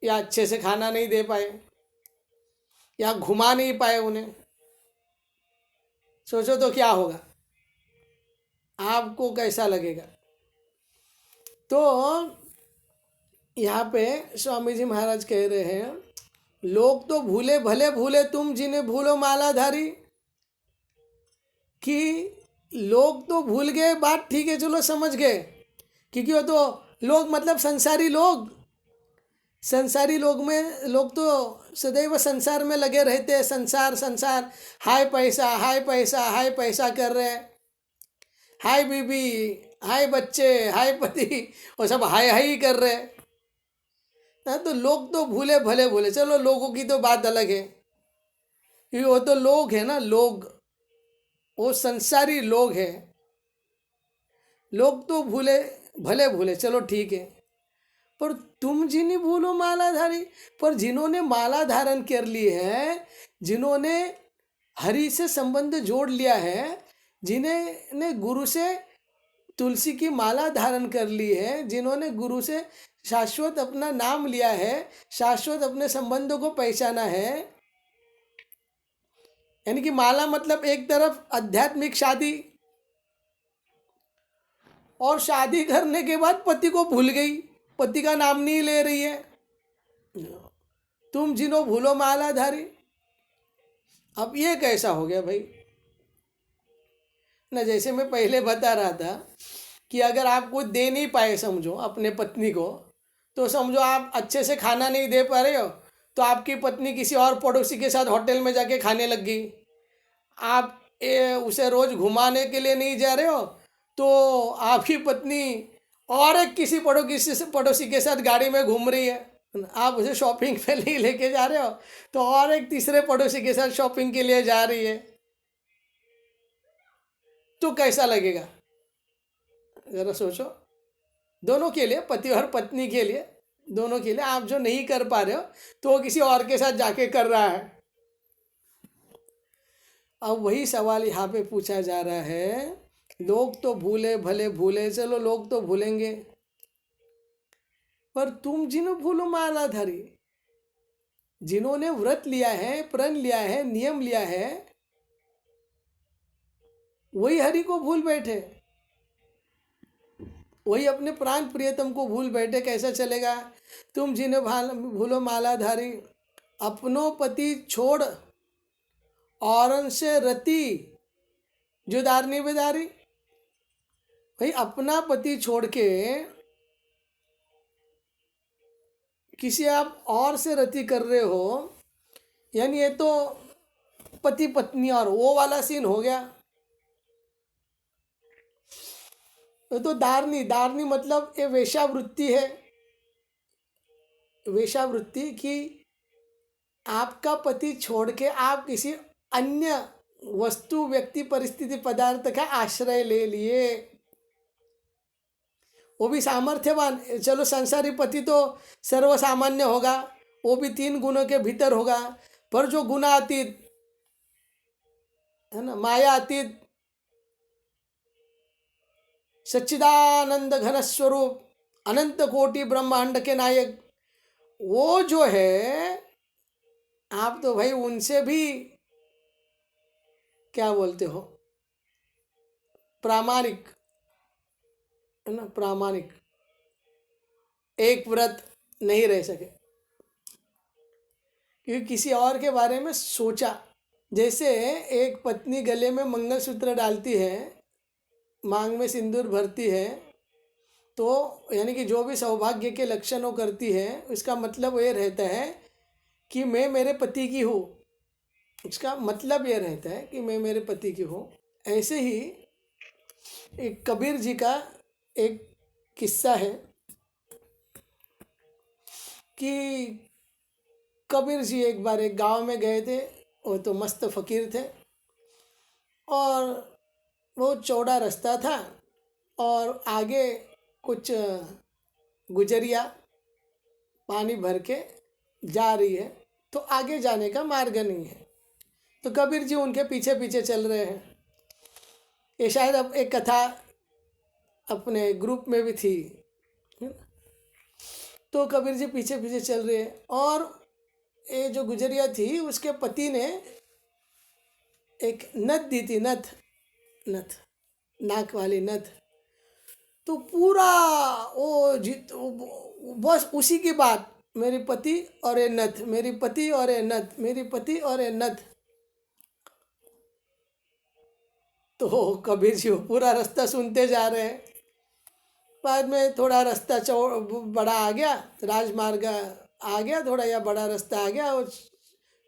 या अच्छे से खाना नहीं दे पाए, या घुमा नहीं पाए उन्हें, सोचो तो क्या होगा, आपको कैसा लगेगा। तो यहाँ पे स्वामी जी महाराज कह रहे हैं, लोग तो भूले भले भूले तुम जिन्हें भूलो मालाधारी, कि लोग तो भूल गए, बात ठीक है, चलो समझ गए, क्योंकि वो तो लोग मतलब संसारी लोग, संसारी लोग में, लोग तो सदैव संसार में लगे रहते हैं, संसार संसार, हाय पैसा हाय पैसा हाय पैसा कर रहे हैं, हाय बीबी, हाय बच्चे, हाय पति, वो सब हाय हाय ही कर रहे हैं। हाँ, तो लोग तो भूले भले भूले, चलो लोगों की तो बात अलग है, क्योंकि वो तो लोग है ना, लोग, वो संसारी लोग हैं। लोग तो भूले भले भूले, चलो ठीक है, पर तुम जिन्हें भूलो मालाधारी, पर जिन्होंने माला धारण कर ली है, जिन्होंने हरि से संबंध जोड़ लिया है, जिन्हें ने गुरु से तुलसी की माला धारण कर ली है, जिन्होंने गुरु से शाश्वत अपना नाम लिया है, शाश्वत अपने संबंधों को पहचाना है, यानी कि माला मतलब एक तरफ आध्यात्मिक शादी, और शादी करने के बाद पति को भूल गई, पति का नाम नहीं ले रही है, तुम जिन्हों भूलो मालाधारी। अब ये कैसा हो गया भाई ना, जैसे मैं पहले बता रहा था कि अगर आप कुछ दे नहीं पाए, समझो अपने पत्नी को, तो समझो आप अच्छे से खाना नहीं दे पा रहे हो, तो आपकी पत्नी किसी और पड़ोसी के साथ होटल में जाके खाने लग गई, आप उसे रोज घुमाने के लिए नहीं जा रहे हो, तो आपकी पत्नी और एक किसी पड़ोसी के साथ गाड़ी में घूम रही है, आप उसे शॉपिंग पे नहीं लेके जा रहे हो, तो और एक तीसरे पड़ोसी के साथ शॉपिंग के लिए जा रही है, तो कैसा लगेगा, ज़रा सोचो। दोनों के लिए, पति और पत्नी के लिए, दोनों के लिए, आप जो नहीं कर पा रहे हो तो वो किसी और के साथ जाके कर रहा है। अब वही सवाल यहाँ पे पूछा जा रहा है, लोग तो भूले भले भूले, चलो लोग तो भूलेंगे, पर तुम जिन्हों भूलो मालाधारी, जिन्होंने व्रत लिया है, प्रण लिया है, नियम लिया है, वही हरि को भूल बैठे, वही अपने प्राण प्रियतम को भूल बैठे, कैसा चलेगा। तुम जिन्हें भूलो मालाधारी, अपनों पति छोड़ औरन से रति जुदारनी बेदारी, भाई अपना पति छोड़ के किसी आप और से रति कर रहे हो, यानी ये तो पति पत्नी और वो वाला सीन हो गया। तो दारनी दारनी मतलब ये वेश्यावृत्ति है। वेश्यावृत्ति कि आपका पति छोड़ के आप किसी अन्य वस्तु व्यक्ति परिस्थिति पदार्थ का आश्रय ले लिए, वो भी सामर्थ्यवान। चलो संसारी पति तो सर्वसामान्य होगा, वो भी 3 गुणों के भीतर होगा, पर जो गुणातीत है ना, माया अतीत, सच्चिदानंद घन स्वरूप, अनंत कोटि ब्रह्मांड के नायक, वो जो है आप तो भाई उनसे भी क्या बोलते हो, प्रामाणिक है ना, प्रामाणिक एक व्रत नहीं रह सके, क्योंकि किसी और के बारे में सोचा। जैसे एक पत्नी गले में मंगलसूत्र डालती है, मांग में सिंदूर भरती है, तो यानी कि जो भी सौभाग्य के लक्षण वो करती है, उसका मतलब ये रहता है कि मैं मेरे पति की हूँ। इसका मतलब ये रहता है कि मैं मेरे पति की हूँ। ऐसे ही एक कबीर जी का एक किस्सा है कि कबीर जी एक बार एक गांव में गए थे। वो तो मस्त फ़कीर थे और वो चौड़ा रास्ता था और आगे कुछ गुजरिया पानी भर के जा रही है, तो आगे जाने का मार्ग नहीं है। तो कबीर जी उनके पीछे पीछे चल रहे हैं। ये शायद अब एक कथा अपने ग्रुप में भी थी, है ना? तो कबीर जी पीछे पीछे चल रहे हैं और ये जो गुजरिया थी उसके पति ने एक नथ दी थी, नथ नथ नाक वाली नथ। तो पूरा बस उसी की बात, मेरी पति और ये नथ, मेरी पति और ये नथ, मेरी पति और ये नथ। तो कबीर जी पूरा रास्ता सुनते जा रहे हैं। बाद में थोड़ा रास्ता बड़ा आ गया, राजमार्ग आ गया थोड़ा, या बड़ा रास्ता आ गया और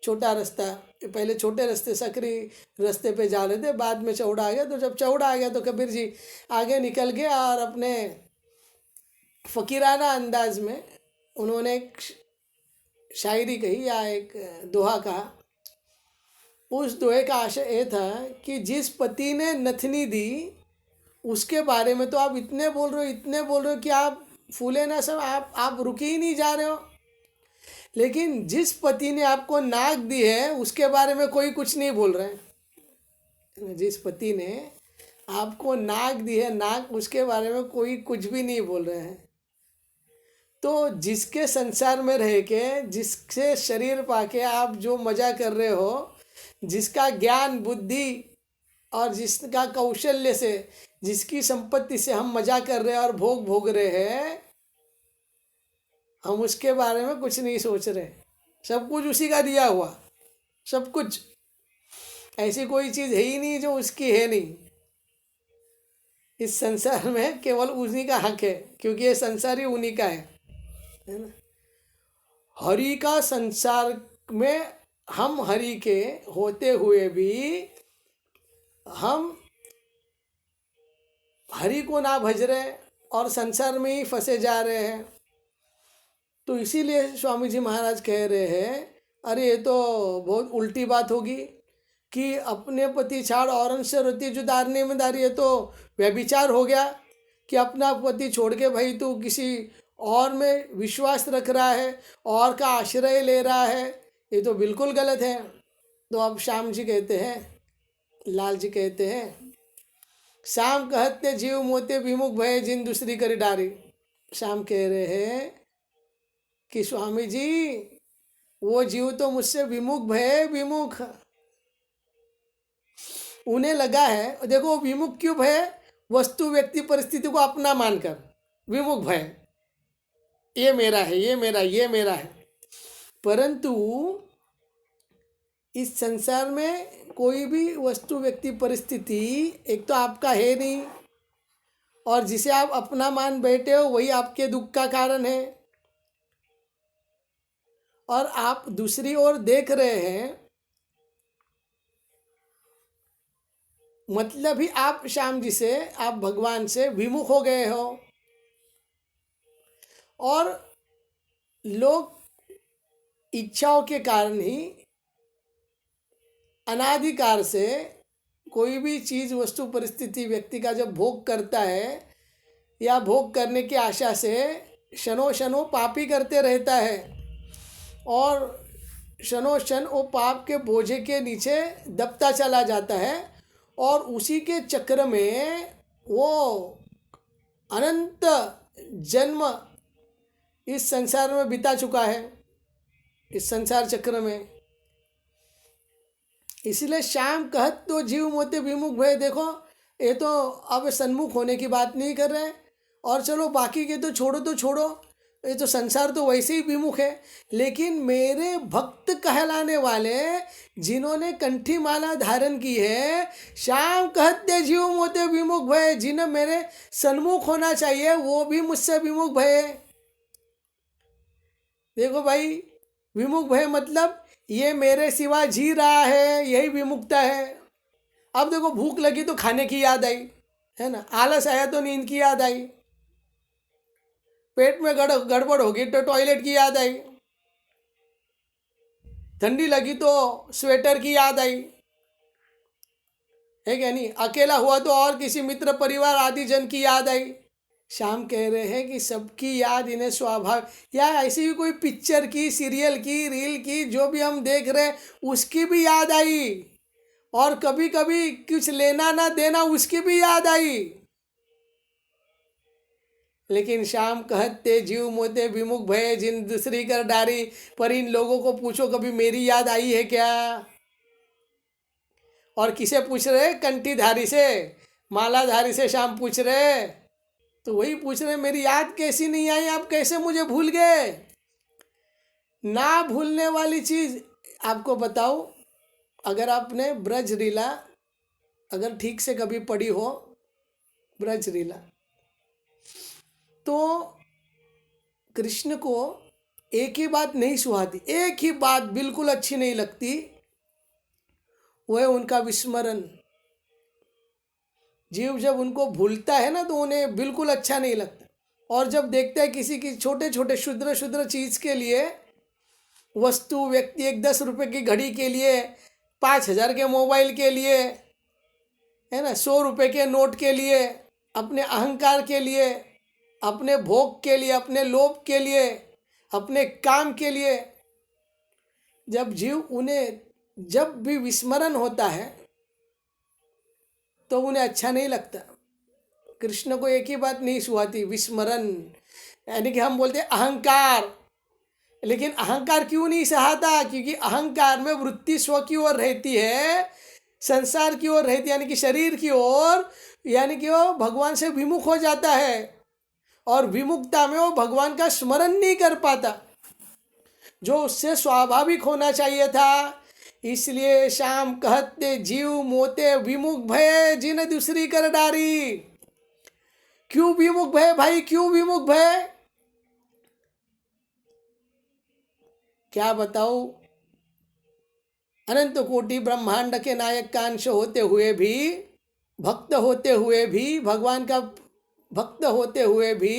छोटा रास्ता। पहले छोटे रास्ते सकरी रास्ते पे जा रहे थे, बाद में चौड़ा आ गया। तो जब चौड़ा आ गया तो कबीर जी आगे निकल गए और अपने फ़कीराना अंदाज में उन्होंने एक शायरी कही या एक दोहा कहा। उस दोहे का आशय ये था कि जिस पति ने नथनी दी उसके बारे में तो आप इतने बोल रहे हो, इतने बोल रहे हो कि आप फूले ना सब, आप रुके ही नहीं जा रहे हो। लेकिन जिस पति ने आपको नाक दी है उसके बारे में कोई कुछ नहीं बोल रहे हैं। जिस पति ने आपको नाक दी है, नाक, उसके बारे में कोई कुछ भी नहीं बोल रहे हैं। तो जिसके संसार में रह के, जिससे शरीर पाके आप जो मजा कर रहे हो, जिसका ज्ञान बुद्धि और जिसका कौशल्य से, जिसकी संपत्ति से हम मजा कर रहे हैं और भोग भोग रहे हैं, हम उसके बारे में कुछ नहीं सोच रहे। सब कुछ उसी का दिया हुआ, सब कुछ, ऐसी कोई चीज़ है ही नहीं जो उसकी है नहीं। इस संसार में केवल उन्हीं का हक है, क्योंकि ये संसार ही उन्हीं का है ना। हरि का संसार में हम हरि के होते हुए भी हम हरि को ना भज रहे और संसार में ही फंसे जा रहे हैं। तो इसीलिए स्वामी जी महाराज कह रहे हैं, अरे ये तो बहुत उल्टी बात होगी कि अपने पति छाड़ और से रोती जो दारने में दारी, है तो व्यभिचार हो गया कि अपना पति छोड़ के भाई तू किसी और में विश्वास रख रहा है, और का आश्रय ले रहा है, ये तो बिल्कुल गलत है। तो अब श्याम जी कहते हैं, लाल जी कहते हैं, श्याम कहते जीव मोते विमुख भय जिन दूसरी करी डारी। श्याम कह रहे हैं कि स्वामी जी वो जीव तो मुझसे विमुख भय, विमुख उन्हें लगा है। देखो विमुख क्यों भय, वस्तु व्यक्ति परिस्थिति को अपना मानकर विमुख भय, ये मेरा है, ये मेरा, ये मेरा है। परंतु इस संसार में कोई भी वस्तु व्यक्ति परिस्थिति एक तो आपका है नहीं, और जिसे आप अपना मान बैठे हो वही आपके दुख का कारण है। और आप दूसरी ओर देख रहे हैं मतलब ही आप श्याम जी से, आप भगवान से विमुख हो गए हो। और लोग इच्छाओं के कारण ही अनादिकाल से कोई भी चीज़, वस्तु, परिस्थिति व्यक्ति का जब भोग करता है या भोग करने की आशा से क्षणों क्षणों पापी करते रहता है, और क्षणों क्षण वो पाप के बोझे के नीचे दबता चला जाता है, और उसी के चक्र में वो अनंत जन्म इस संसार में बिता चुका है, इस संसार चक्र में। इसलिए श्याम कहत तो जीव मोते विमुख भय। देखो, ये तो अब सन्मुख होने की बात नहीं कर रहे हैं, और चलो बाकी के तो छोड़ो, तो छोड़ो, ये तो संसार तो वैसे ही विमुख है। लेकिन मेरे भक्त कहलाने वाले जिन्होंने कंठी माला धारण की है, श्याम कहते जीव मोते विमुख भय, जिन्हें मेरे सन्मुख होना चाहिए वो भी मुझसे विमुख भय। देखो भाई, विमुख भय मतलब ये मेरे सिवा जी रहा है, यही विमुखता है। अब देखो, भूख लगी तो खाने की याद आई, है ना, आलस आया तो नींद की याद आई, पेट में गड़बड़ होगी तो टॉयलेट की याद आई, ठंडी लगी तो स्वेटर की याद आई, है क्या नहीं, अकेला हुआ तो और किसी मित्र परिवार आदि जन की याद आई। श्याम कह रहे हैं कि सबकी याद इन्हें स्वाभाविक, या ऐसी भी कोई पिक्चर की, सीरियल की, रील की, जो भी हम देख रहे हैं उसकी भी याद आई, और कभी कभी कुछ लेना ना देना उसकी भी याद आई। लेकिन श्याम कहते जीव मोते विमुख भय, जिन दूसरी कर डारी। पर इन लोगों को पूछो कभी मेरी याद आई है क्या? और किसे पूछ रहे? कंठीधारी से, मालाधारी से श्याम पूछ रहे। तो वही पूछ रहे, मेरी याद कैसी नहीं आई, आप कैसे मुझे भूल गए? ना भूलने वाली चीज आपको बताओ, अगर आपने ब्रज लीला अगर ठीक से कभी पढ़ी हो, ब्रज लीला, तो कृष्ण को एक ही बात नहीं सुहाती, एक ही बात बिल्कुल अच्छी नहीं लगती, वो है उनका विस्मरण। जीव जब उनको भूलता है ना, तो उन्हें बिल्कुल अच्छा नहीं लगता। और जब देखता है किसी की छोटे छोटे शुद्र शुद्र चीज़ के लिए, वस्तु, व्यक्ति, एक 10 रुपये की घड़ी के लिए, 5,000 के मोबाइल के लिए, है ना, 100 रुपये के नोट के लिए, अपने अहंकार के लिए, अपने भोग के लिए, अपने लोभ के लिए, अपने काम के लिए, जब जीव उन्हें जब भी विस्मरण होता है तो उन्हें अच्छा नहीं लगता। कृष्ण को एक ही बात नहीं सुहाती, विस्मरण, यानी कि हम बोलते हैं अहंकार। लेकिन अहंकार क्यों नहीं सहाता? क्योंकि अहंकार में वृत्ति स्व की ओर रहती है, संसार की ओर रहती है, यानी कि शरीर की ओर, यानी कि वो भगवान से विमुख हो जाता है, और विमुखता में वो भगवान का स्मरण नहीं कर पाता जो उससे स्वाभाविक होना चाहिए था। इसलिए श्याम कहते जीव मोते विमुख भय, जिन दूसरी कर डारी। क्यों विमुख भय भाई, क्यों विमुख भय? क्या बताओ, अनंत कोटि ब्रह्मांड के नायक का अंश होते हुए भी, भक्त होते हुए भी, भगवान का भक्त होते हुए भी,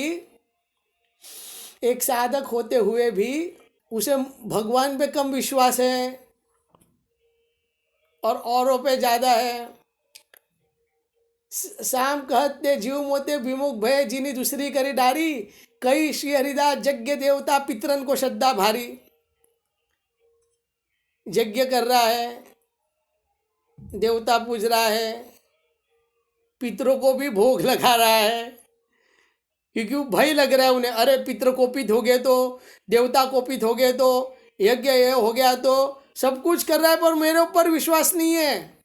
एक साधक होते हुए भी उसे भगवान पे कम विश्वास है और औरों पे ज़्यादा है। श्याम कहते जीव मोते विमुख भय, जिनी दूसरी करी डारी। कई श्री हरिदास यज्ञ देवता पितरन को श्रद्धा भारी। यज्ञ कर रहा है, देवता पूज रहा है, पितरों को भी भोग लगा रहा है, क्योंकि भय लग रहा है उन्हें, अरे पितर कोपित हो गए तो, देवता कोपित हो गए तो, यज्ञ ये हो गया तो, सब कुछ कर रहा है, पर मेरे ऊपर विश्वास नहीं है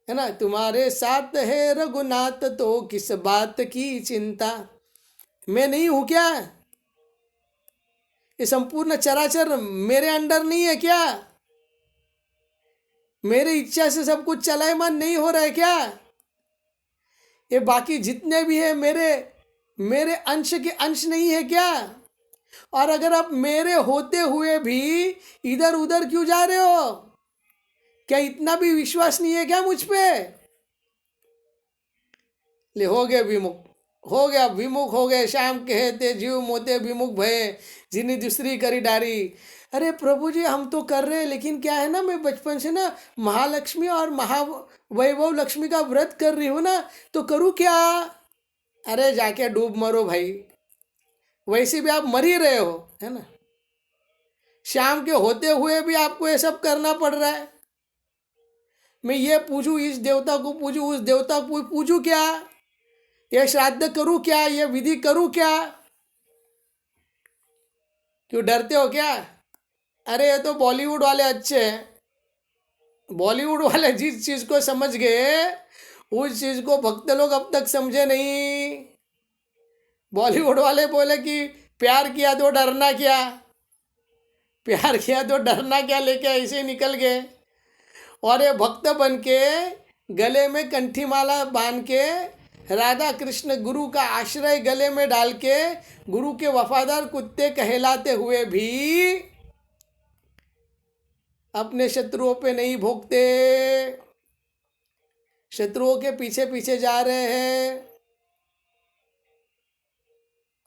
ना। तुम्हारे साथ है रघुनाथ तो किस बात की चिंता। मैं नहीं हूं क्या? ये संपूर्ण चराचर मेरे अंडर नहीं है क्या? मेरी इच्छा से सब कुछ चलायमान नहीं हो रहा है क्या? ये बाकी जितने भी है मेरे मेरे अंश के अंश नहीं है क्या? और अगर आप मेरे होते हुए भी इधर उधर क्यों जा रहे हो? क्या इतना भी विश्वास नहीं है क्या मुझ पे? ले हो गए विमुख, हो गया विमुख हो गए। श्याम कहते जीव मोते विमुख भये, जिन्हें दूसरी करी डारी। अरे प्रभु जी हम तो कर रहे हैं, लेकिन क्या है ना, मैं बचपन से ना महालक्ष्मी और महावैभव लक्ष्मी का व्रत कर रही हूँ ना, तो करूँ क्या? अरे जाके डूब मरो भाई, वैसे भी आप मर ही रहे हो, है ना। शाम के होते हुए भी आपको ये सब करना पड़ रहा है। मैं ये पूजूं, इस देवता को पूजूं, उस देवता को पूजूं क्या? ये श्राद्ध करूं क्या? ये विधि करूं क्या? क्यों डरते हो क्या? अरे ये तो बॉलीवुड वाले अच्छे हैं। बॉलीवुड वाले जिस चीज को समझ गए, उस चीज को भक्त लोग अब तक समझे नहीं। बॉलीवुड वाले बोले कि प्यार किया तो डरना क्या, प्यार किया तो डरना क्या, लेके ऐसे ही निकल गए। और ये भक्त बन के गले में कंठी माला बांध के, राधा कृष्ण गुरु का आश्रय गले में डाल के, गुरु के वफादार कुत्ते कहलाते हुए भी अपने शत्रुओं पे नहीं भोगते, शत्रुओं के पीछे पीछे जा रहे हैं।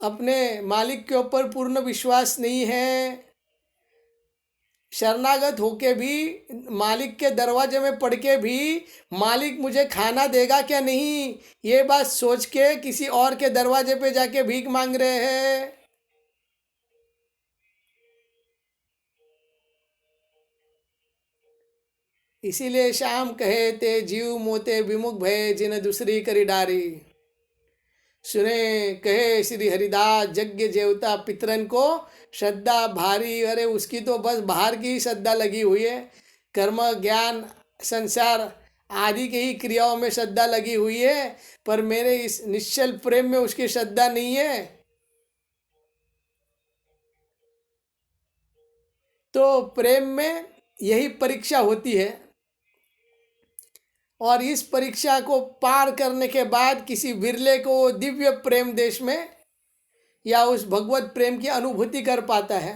अपने मालिक के ऊपर पूर्ण विश्वास नहीं है। शरणागत होके भी, मालिक के दरवाजे में पड़ के भी, मालिक मुझे खाना देगा क्या नहीं, ये बात सोच के किसी और के दरवाजे पे जाके भीख मांग रहे हैं। इसीलिए श्याम कहे ते जीव मोते विमुख भय, जिन दूसरी करी डारी। सुने कहे श्री हरिदास, यज्ञ देवता पितरन को श्रद्धा भारी। अरे उसकी तो बस बाहर की श्रद्धा लगी हुई है, कर्म ज्ञान संसार आदि के ही क्रियाओं में श्रद्धा लगी हुई है, पर मेरे इस निश्चल प्रेम में उसकी श्रद्धा नहीं है। तो प्रेम में यही परीक्षा होती है, और इस परीक्षा को पार करने के बाद किसी विरले को दिव्य प्रेम देश में या उस भगवत प्रेम की अनुभूति कर पाता है।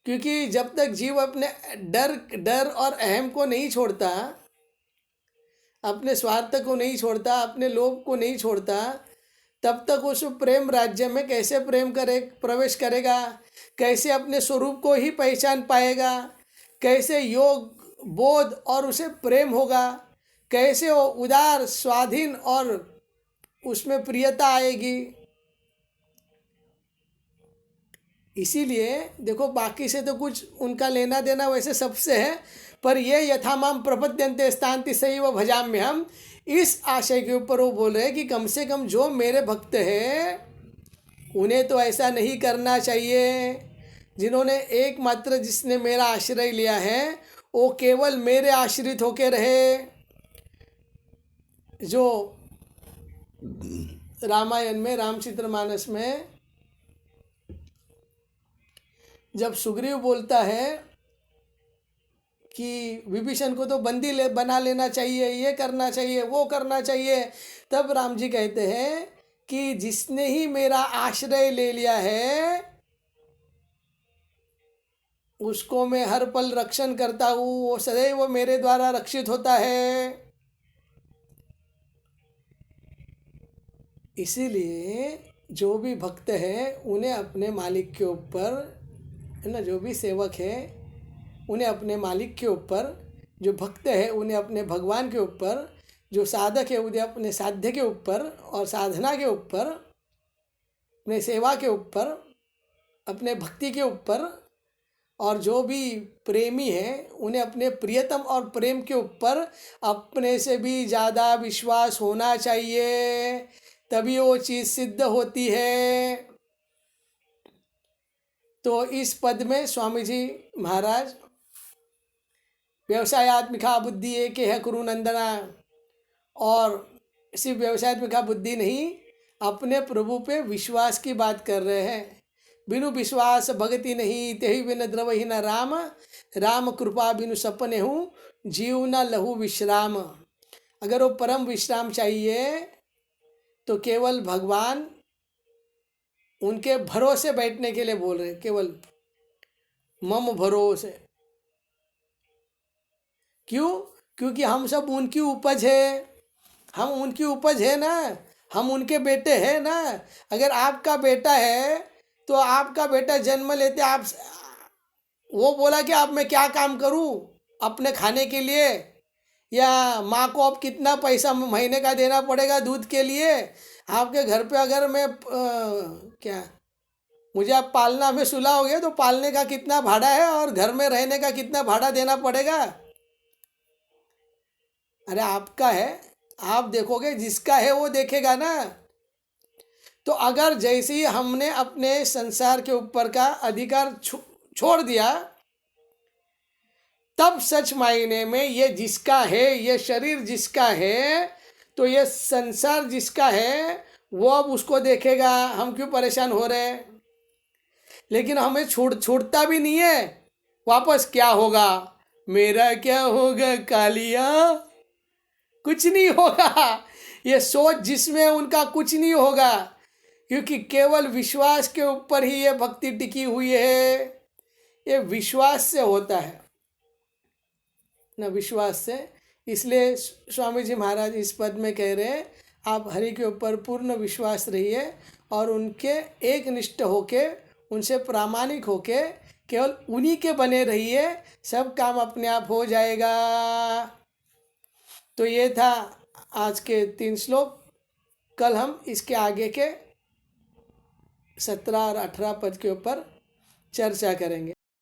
क्योंकि जब तक जीव अपने डर डर और अहम को नहीं छोड़ता, अपने स्वार्थ को नहीं छोड़ता, अपने लोभ को नहीं छोड़ता, तब तक उस प्रेम राज्य में कैसे प्रवेश करेगा, कैसे अपने स्वरूप को ही पहचान पाएगा, कैसे योग बोध और उसे प्रेम होगा, कैसे वो उदार स्वाधीन और उसमें प्रियता आएगी। इसीलिए देखो, बाकी से तो कुछ उनका लेना देना वैसे सबसे है, पर ये यथा माम प्रपद्यन्ते स्थान्ति सैव भजाम्य हम, इस आशय के ऊपर वो बोल रहे हैं कि कम से कम जो मेरे भक्त हैं उन्हें तो ऐसा नहीं करना चाहिए। जिन्होंने एकमात्र जिसने मेरा आश्रय लिया है वो केवल मेरे आश्रित होके रहे। जो रामायण में, रामचरितमानस में जब सुग्रीव बोलता है कि विभीषण को तो बंदी बना लेना चाहिए, ये करना चाहिए, वो करना चाहिए, तब राम जी कहते हैं कि जिसने ही मेरा आश्रय ले लिया है उसको मैं हर पल रक्षण करता हूँ, वो सदैव मेरे द्वारा रक्षित होता है। इसीलिए जो भी भक्त हैं उन्हें अपने मालिक के ऊपर, है ना, जो भी सेवक है उन्हें अपने मालिक के ऊपर, जो भक्त है उन्हें अपने भगवान के ऊपर, जो साधक है उन्हें अपने साध्य के ऊपर और साधना के ऊपर, अपने सेवा के ऊपर, अपने भक्ति के ऊपर, और जो भी प्रेमी हैं उन्हें अपने प्रियतम और प्रेम के ऊपर अपने से भी ज़्यादा विश्वास होना चाहिए, तभी वो चीज़ सिद्ध होती है। तो इस पद में स्वामी जी महाराज व्यवसायत्मिका बुद्धि एक है कुरु नंदना, और सिर्फ व्यवसायत्मिका बुद्धि नहीं, अपने प्रभु पे विश्वास की बात कर रहे हैं। बिनु विश्वास भगति नहीं, तेहि बिन द्रवहि न राम, राम कृपा बिनु सपने हूँ, जीव न लहु विश्राम। अगर वो परम विश्राम चाहिए तो केवल भगवान उनके भरोसे बैठने के लिए बोल रहे, केवल मम भरोसे। क्यों? क्योंकि हम सब उनकी उपज है, हम उनकी उपज है ना, हम उनके बेटे हैं ना। अगर आपका बेटा है तो आपका बेटा जन्म लेते आप वो बोला कि अब मैं क्या काम करूं अपने खाने के लिए, या माँ को अब कितना पैसा महीने का देना पड़ेगा दूध के लिए। आपके घर पे अगर मैं क्या मुझे आप पालना में सुलाओगे तो पालने का कितना भाड़ा है और घर में रहने का कितना भाड़ा देना पड़ेगा। अरे आपका है, आप देखोगे, जिसका है वो देखेगा ना। तो अगर जैसे ही हमने अपने संसार के ऊपर का अधिकार छोड़ दिया, तब सच मायने में ये जिसका है, ये शरीर जिसका है, तो ये संसार जिसका है वो अब उसको देखेगा। हम क्यों परेशान हो रहे हैं? लेकिन हमें छूटता भी नहीं है। वापस क्या होगा, मेरा क्या होगा कालिया, कुछ नहीं होगा। ये सोच जिसमें उनका कुछ नहीं होगा, क्योंकि केवल विश्वास के ऊपर ही ये भक्ति टिकी हुई है। ये विश्वास से होता है ना, विश्वास से। इसलिए स्वामी जी महाराज इस पद में कह रहे हैं, आप हरि के ऊपर पूर्ण विश्वास रहिए और उनके एक निष्ठ होके, उनसे प्रामाणिक होके केवल उन्हीं के बने रहिए, सब काम अपने आप हो जाएगा। तो ये था आज के 3 श्लोक। कल हम इसके आगे के 17 और 18 पद के ऊपर चर्चा करेंगे।